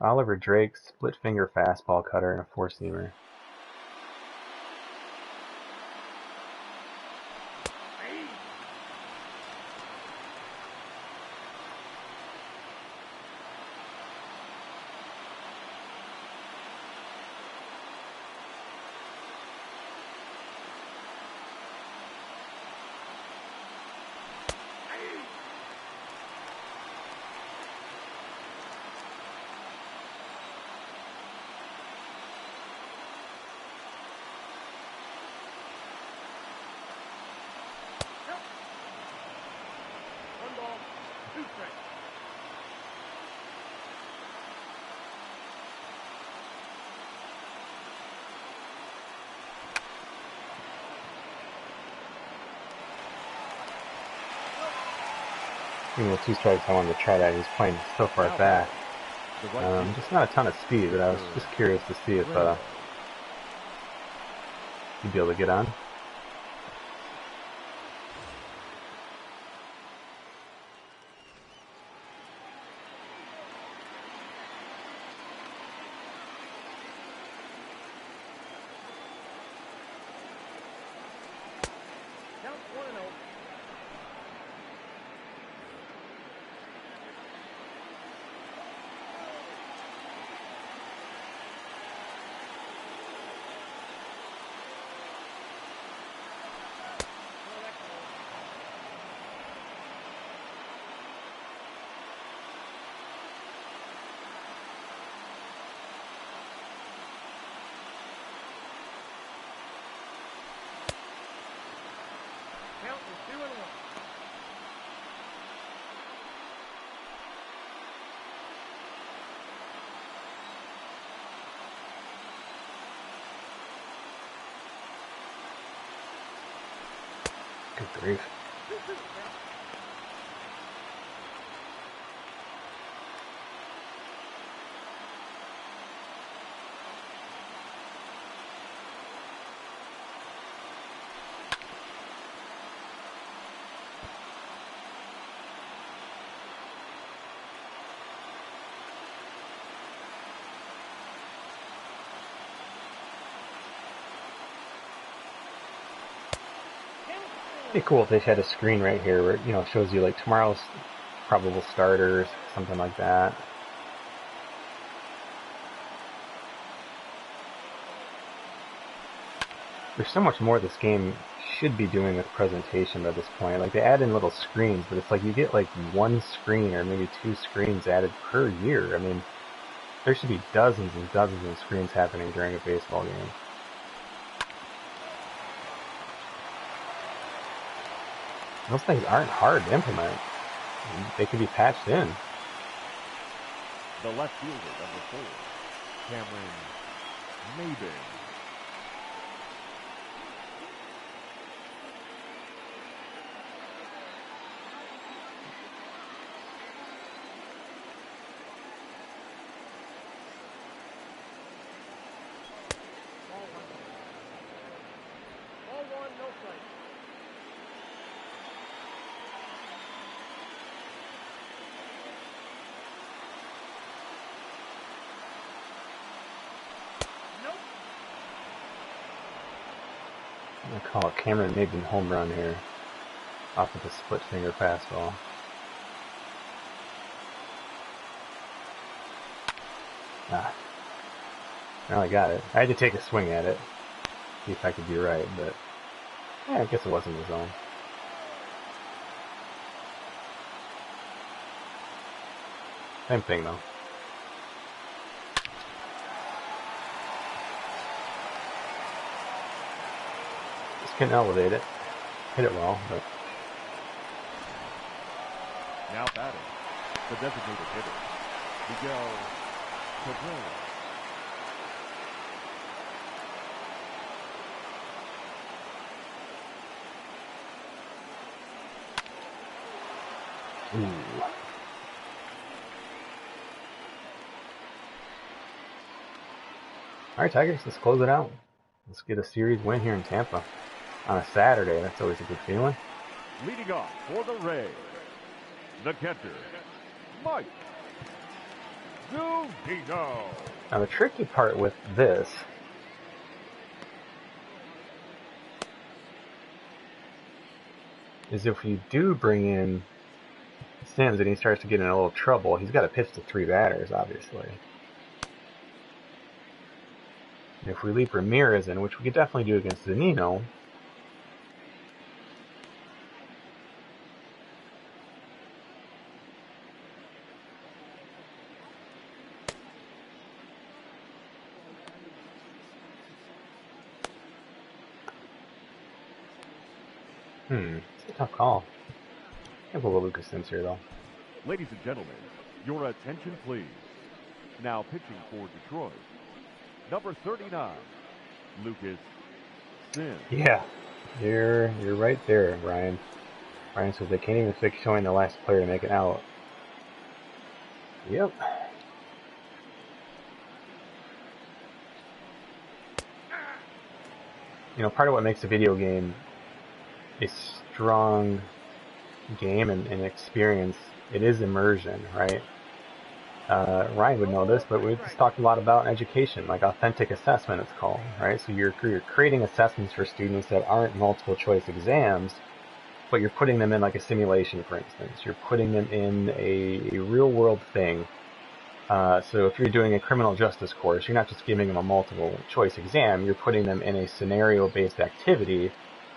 Oliver Drake, split finger fastball cutter, and a 4-seamer. Even with 2 strikes, I wanted to try that. He's playing so far back. Just not a ton of speed, but I was just curious to see if he'd be able to get on. Count 1-0. Count is 2-1. Good grief. It'd be cool if they had a screen right here where, you know, it shows you like tomorrow's probable starters, something like that. There's so much more this game should be doing with presentation by this point. Like, they add in little screens, but it's like you get like 1 screen or maybe 2 screens added per year. I mean, there should be dozens and dozens of screens happening during a baseball game. Those things aren't hard to implement. They can be patched in. The left fielder, number 4, Cameron Maybin. Ball 1, no strike. Nope. I'm going to call it Cameron Maybin home run here off of a split finger fastball. Now I got it. I had to take a swing at it, see if I could be right, but yeah, I guess it wasn't the zone. Same thing though. Just couldn't elevate it. Hit it well, but Now batting, the designated hitter, Miguel Cabrera. ooh. Alright, Tigers, let's close it out. Let's get a series win here in Tampa on a Saturday. That's always a good feeling. Leading off for the Rays, the catcher, Mike Lowe. Now the tricky part with this is if you do bring in Sims and he starts to get in a little trouble, he's got to pitch to 3 batters, obviously. And if we leave Ramirez in, which we could definitely do against Zunino, it's a tough call. I think we'll go Lucas Sims here, though. Ladies and gentlemen, your attention please. Now pitching for Detroit, number 39, Lucas Sims. Yeah, you're right there, Ryan. Ryan says they can't even fix showing the last player to make it out. Yep. You know, part of what makes a video game a strong game and experience, it is immersion, right? Ryan would know this, but we just talked a lot about education, like authentic assessment it's called, right? So you're creating assessments for students that aren't multiple choice exams, but you're putting them in like a simulation, for instance. You're putting them in a real world thing. So if you're doing a criminal justice course, you're not just giving them a multiple choice exam, you're putting them in a scenario-based activity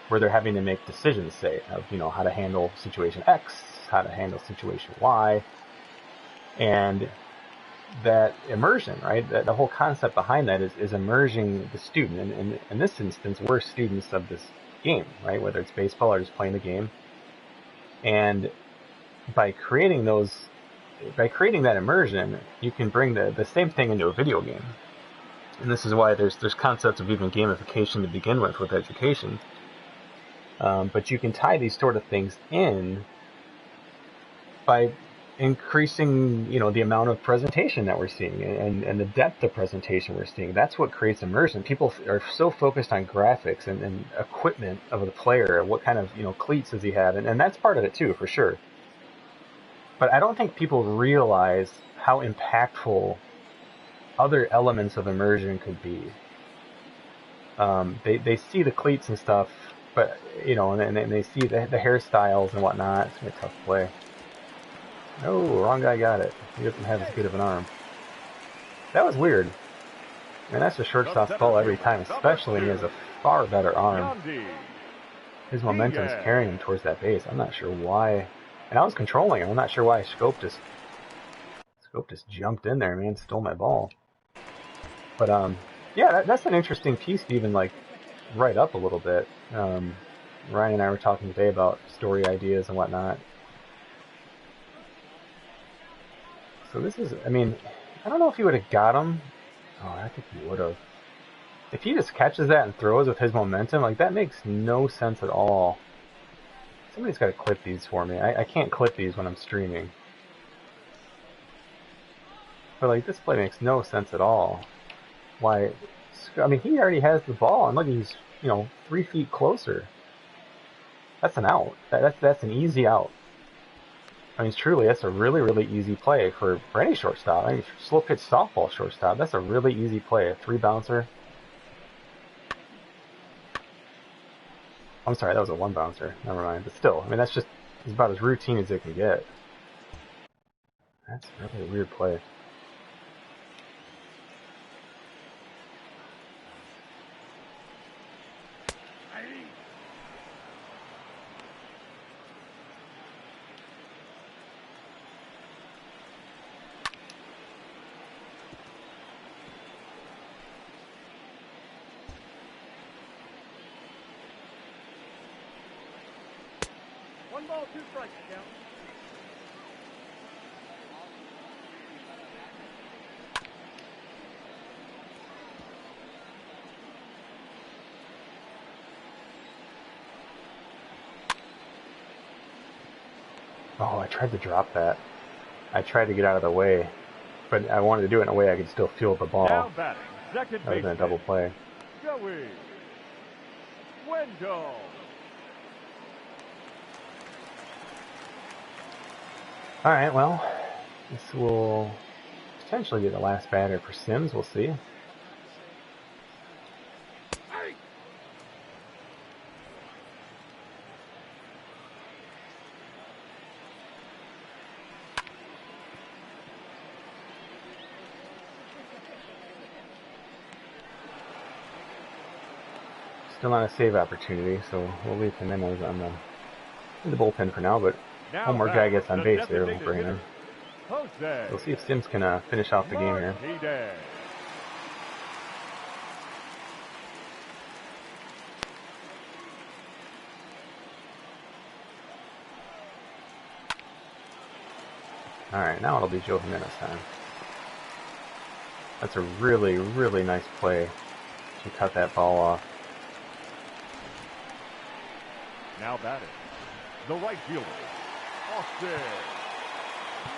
where they're having to make decisions, say, of, you know, how to handle situation X, how to handle situation Y, and that immersion, right? The whole concept behind that is immersing the student. And in this instance, we're students of this game, right? Whether it's baseball or just playing the game. And by creating that immersion, you can bring the same thing into a video game. And this is why there's concepts of even gamification to begin with education. But you can tie these sort of things in by increasing, you know, the amount of presentation that we're seeing and the depth of presentation we're seeing. That's what creates immersion. People are so focused on graphics and equipment of the player, what kind of, you know, cleats does he have, and that's part of it too, for sure. But I don't think people realize how impactful other elements of immersion could be. They see the cleats and stuff, but, you know, and they see the hairstyles and whatnot. It's gonna be a tough play. No, wrong guy got it. He doesn't have as good of an arm. That was weird. Man, that's a shortstop's ball every time, especially when he has a far better arm. His momentum's carrying him towards that base. I'm not sure why. And I was controlling him. I'm not sure why Scope just jumped in there, man, stole my ball. But yeah, that's an interesting piece to even like write up a little bit. Ryan and I were talking today about story ideas and whatnot. So this is, I mean, I don't know if he would have got him. Oh, I think he would have. If he just catches that and throws with his momentum, like, that makes no sense at all. Somebody's got to clip these for me. I can't clip these when I'm streaming. But, like, this play makes no sense at all. Why? I mean, he already has the ball, and look, he's, you know, 3 feet closer. That's an out. That's an easy out. I mean, truly, that's a really, really easy play for any shortstop. I mean, slow pitch softball shortstop, that's a really easy play. A 3-bouncer. I'm sorry, that was a 1-bouncer. Never mind. But still, I mean, that's just about as routine as it can get. That's really a weird play. One ball, 2 strikes, count. Oh, I tried to drop that. I tried to get out of the way, but I wanted to do it in a way I could still feel the ball. Now batting, second That would have been a double play. Joey Wendell. Alright, well, this will potentially be the last batter for Sims. We'll see. Still not a save opportunity, so we'll leave him in as on the bullpen for now, but Now one more guy gets on base there, we'll bring him in. Jose. We'll see if Sims can finish off the game here. Martinez. Alright, now it'll be Joe Jimenez time. That's a really, really nice play to cut that ball off. Now batting, the right fielder, Austin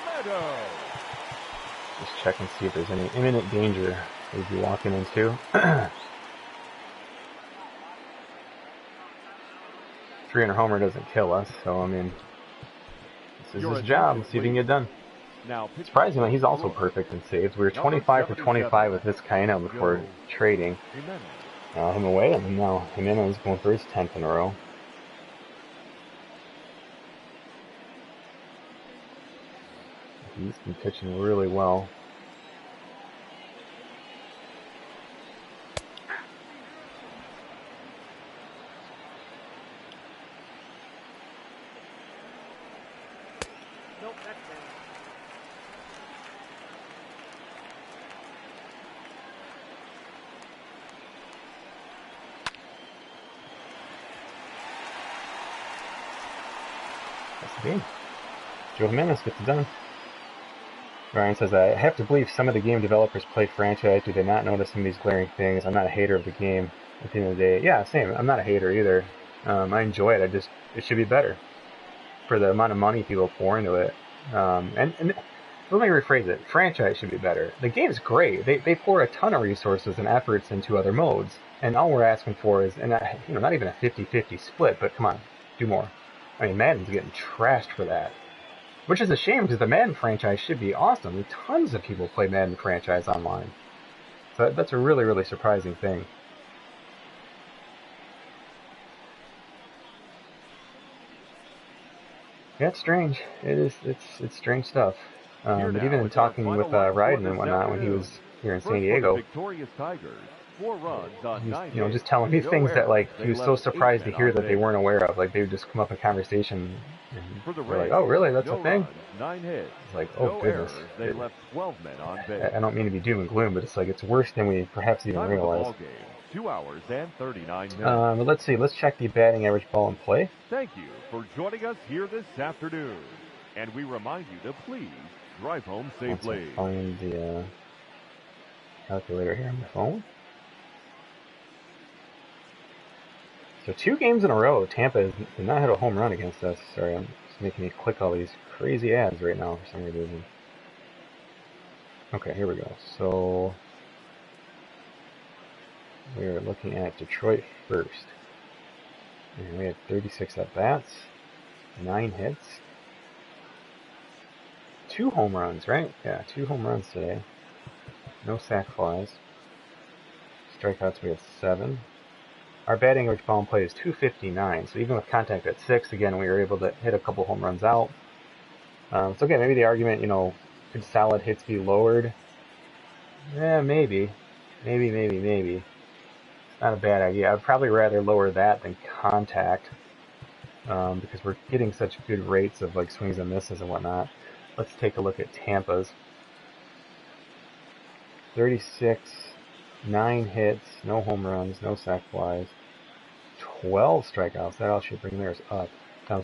Meadows. Just check and see if there's any imminent danger we'd be walking into. 300 homer doesn't kill us, so I mean, this is his job. Let's see if he can get done. Surprisingly, he's also perfect in saves. We were 25 for 25 with Vizcaíno before trading him away, and now Jimenez going for his 10th in a row. He's been pitching really well. Nope, that's down. That's the game. Joe Jimenez gets it done. Ryan says, I have to believe some of the game developers play franchise. Do they not notice some of these glaring things? I'm not a hater of the game at the end of the day. Yeah, same. I'm not a hater either. I enjoy it. It should be better for the amount of money people pour into it. And let me rephrase it. Franchise should be better. The game's great. They pour a ton of resources and efforts into other modes. And all we're asking for is, and not even a 50-50 split, but come on, do more. I mean, Madden's getting trashed for that. Which is a shame, because the Madden franchise should be awesome. Tons of people play Madden franchise online. So that's a really, really surprising thing. Yeah, it's strange. It's strange stuff. But even in talking with Ryden and whatnot when he was here in San Diego, he's just telling me things that he was so surprised to hear that they weren't aware of. Like they would just come up in conversation and they're like, "Oh, really? That's a thing?" It's like, "Oh goodness." I don't mean to be doom and gloom, but it's worse than we perhaps even realized. 2 hours and 39 minutes. But let's see. Let's check the batting average ball in play. Thank you for joining us here this afternoon, and we remind you to please drive home safely. Let's find the calculator here on my phone. So 2 games in a row, Tampa did not hit a home run against us. Sorry, I'm just making me click all these crazy ads right now for some reason. Okay, here we go. So we're looking at Detroit first. And we had 36 at-bats, 9 hits, 2 home runs, right? Yeah, 2 home runs today. No sac flies. Strikeouts, we had 7. Our batting average ball in play is 259, so even with contact at 6, again, we were able to hit a couple home runs out. So again, maybe the argument, could solid hits be lowered? Yeah, maybe. Maybe. Not a bad idea. I'd probably rather lower that than contact, because we're getting such good rates of swings and misses and whatnot. Let's take a look at Tampa's. 36, 9 hits, no home runs, no sac flies, 12 strikeouts. That all should bring theirs up.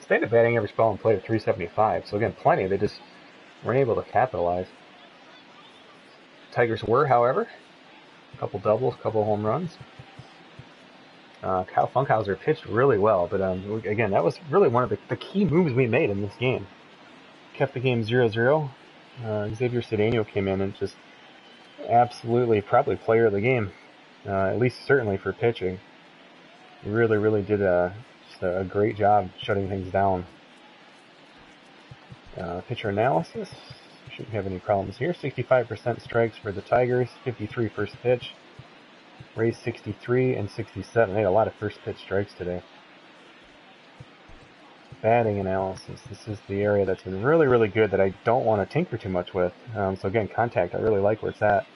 Stated batting average ball in play of 375. So again, plenty. They just weren't able to capitalize. Tigers were, however, a couple doubles, a couple home runs. Kyle Funkhouser pitched really well, but again, that was really one of the key moves we made in this game. Kept the game 0-0. Xavier Cedano came in and just absolutely probably player of the game, at least certainly for pitching. He really did just a great job shutting things down. Pitcher analysis, shouldn't have any problems here. 65% strikes for the Tigers, 53 first pitch. Rays 63 and 67. They had a lot of first pitch strikes today. Batting analysis. This is the area that's been really good that I don't want to tinker too much with. So again, contact, I really like where it's at.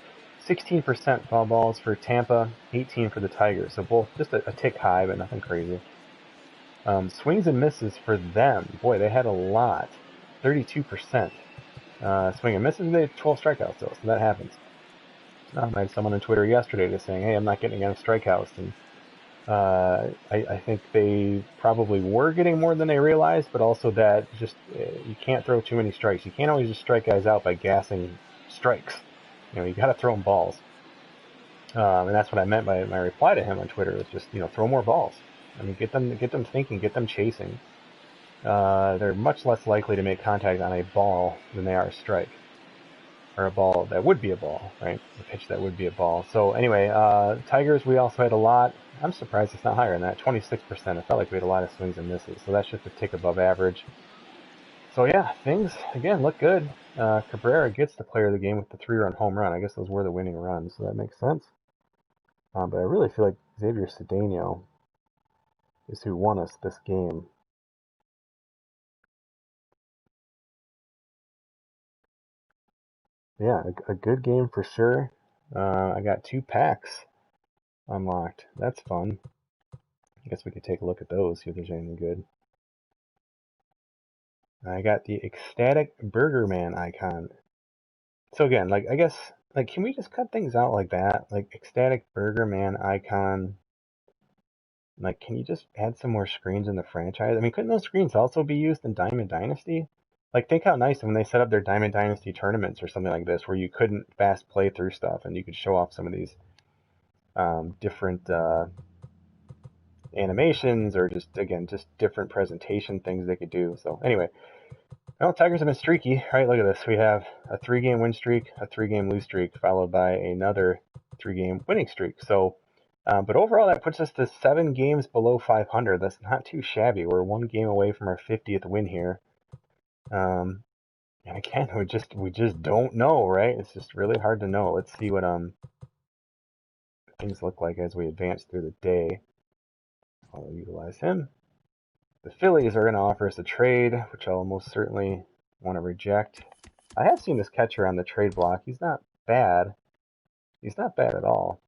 16% foul balls for Tampa, 18 for the Tigers. So both just a tick high, but nothing crazy. Swings and misses for them. Boy, they had a lot. 32%. Swing and misses, they had 12 strikeouts though, so that happens. I had someone on Twitter yesterday just saying, hey, I'm not getting enough strikeouts. And I think they probably were getting more than they realized, but also that just you can't throw too many strikes. You can't always just strike guys out by gassing strikes. You got to throw them balls. And that's what I meant by my reply to him on Twitter is just, throw more balls. I mean, get them thinking, get them chasing. they're much less likely to make contact on a ball than they are a strike. Or a ball that would be a ball, right? A pitch that would be a ball. So anyway, Tigers, we also had a lot. I'm surprised it's not higher than that, 26%. It felt like we had a lot of swings and misses, so that's just a tick above average. So yeah, things, again, look good. Cabrera gets the player of the game with the 3-run home run. I guess those were the winning runs, so that makes sense. But I really feel like Xavier Cedano is who won us this game. Yeah, a good game for sure. I got 2 packs unlocked. That's fun. I guess we could take a look at those, see if there's anything good. I got the ecstatic Burger Man icon. So again, like, I guess, like, can we just cut things out like that? Like, ecstatic Burger Man icon. Like, can you just add some more screens in the franchise? I mean, couldn't those screens also be used in Diamond Dynasty? Like, think how nice when they set up their Diamond Dynasty tournaments or something like this, where you couldn't fast play through stuff and you could show off some of these different animations or just, again, just different presentation things they could do. So anyway, well, Tigers have been streaky, right? Look at this. We have a 3-game win streak, a 3-game lose streak, followed by another 3-game winning streak. So, but overall, that puts us to 7 games below 500. That's not too shabby. We're 1 game away from our 50th win here. And again, we just don't know, right? It's just really hard to know. Let's see what things look like as we advance through the day. I'll utilize him. The Phillies are going to offer us a trade, which I'll most certainly want to reject. I have seen this catcher on the trade block. He's not bad. He's not bad at all.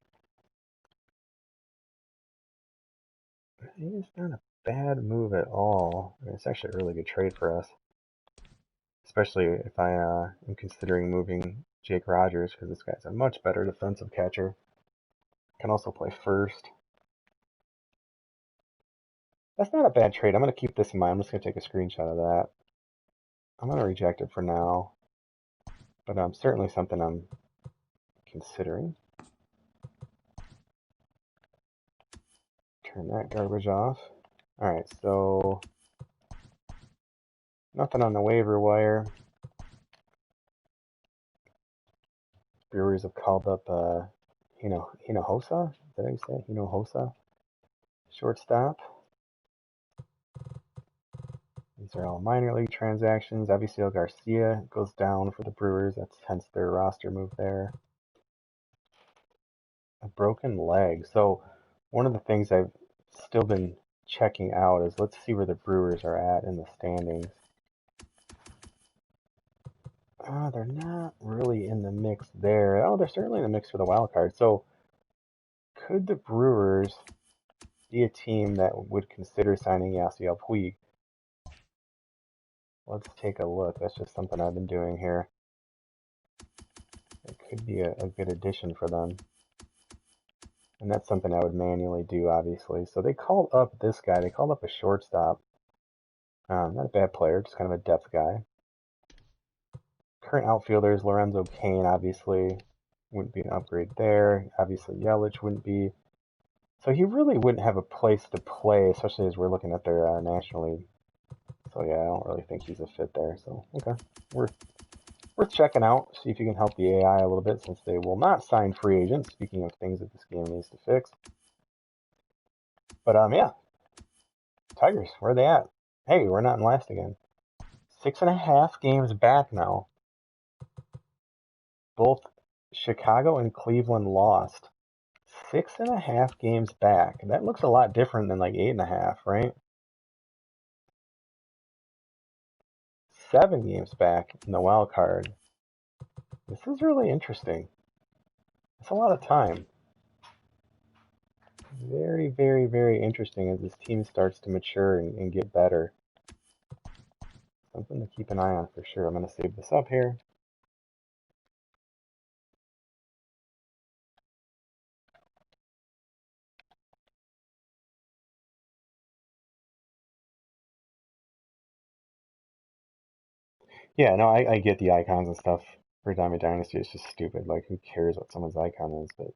He's not a bad move at all. I mean, it's actually a really good trade for us. Especially if I am considering moving Jake Rogers, because this guy's a much better defensive catcher. Can also play first. That's not a bad trade. I'm going to keep this in mind. I'm just going to take a screenshot of that. I'm going to reject it for now. But certainly something I'm considering. Turn that garbage off. Alright, so nothing on the waiver wire. Brewers have called up Hinojosa? Is that how you say it? Hinojosa? Shortstop. These are all minor league transactions. Avisail Garcia goes down for the Brewers. That's hence their roster move there. A broken leg. So one of the things I've still been checking out is let's see where the Brewers are at in the standings. They're not really in the mix there. Oh, they're certainly in the mix for the wild card. So could the Brewers be a team that would consider signing Yasiel Puig? Let's take a look. That's just something I've been doing here. It could be a good addition for them. And that's something I would manually do, obviously. So they called up this guy. They called up a shortstop. Not a bad player, just kind of a depth guy. Current outfielders, Lorenzo Cain, obviously, wouldn't be an upgrade there. Obviously, Yelich wouldn't be. So he really wouldn't have a place to play, especially as we're looking at their National League. So yeah, I don't really think he's a fit there. So okay, worth checking out. See if you can help the AI a little bit, since they will not sign free agents. Speaking of things that this game needs to fix. But yeah, Tigers, where are they at? Hey, we're not in last again. 6.5 games back now. Both Chicago and Cleveland lost. 6.5 games back. That looks a lot different than like 8.5, right? 7 games back in the wild card. This is really interesting. It's a lot of time. Very, very, very interesting as this team starts to mature and get better. Something to keep an eye on for sure. I'm going to save this up here. Yeah, no, I get the icons and stuff for Diamond Dynasty. It's just stupid. Like, who cares what someone's icon is? But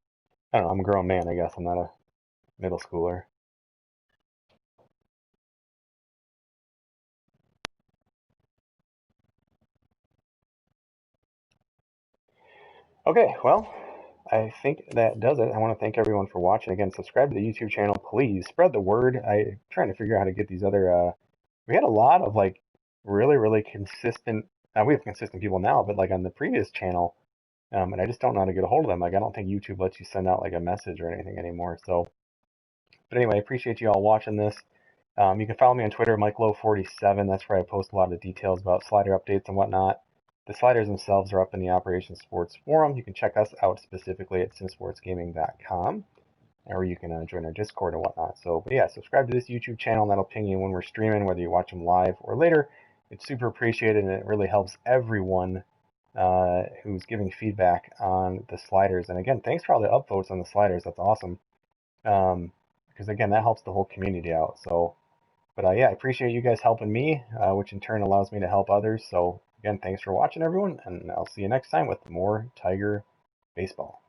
I don't know. I'm a grown man, I guess. I'm not a middle schooler. Okay, well, I think that does it. I want to thank everyone for watching. Again, subscribe to the YouTube channel, please. Spread the word. I'm trying to figure out how to get these other. We had a lot of like really consistent. We have consistent people now, but like on the previous channel, and I just don't know how to get a hold of them. Like I don't think YouTube lets you send out like a message or anything anymore. So, but anyway, I appreciate you all watching this. You can follow me on Twitter, Mike Lowe 47. That's where I post a lot of the details about slider updates and whatnot. The sliders themselves are up in the Operation Sports forum. You can check us out specifically at simsportsgaming.com, or you can join our Discord and whatnot. So, but yeah, subscribe to this YouTube channel, and that'll ping you when we're streaming, whether you watch them live or later. It's super appreciated, and it really helps everyone who's giving feedback on the sliders. And again, thanks for all the upvotes on the sliders. That's awesome. Because again, that helps the whole community out. So, but yeah, I appreciate you guys helping me, which in turn allows me to help others. So again, thanks for watching, everyone, and I'll see you next time with more Tiger baseball.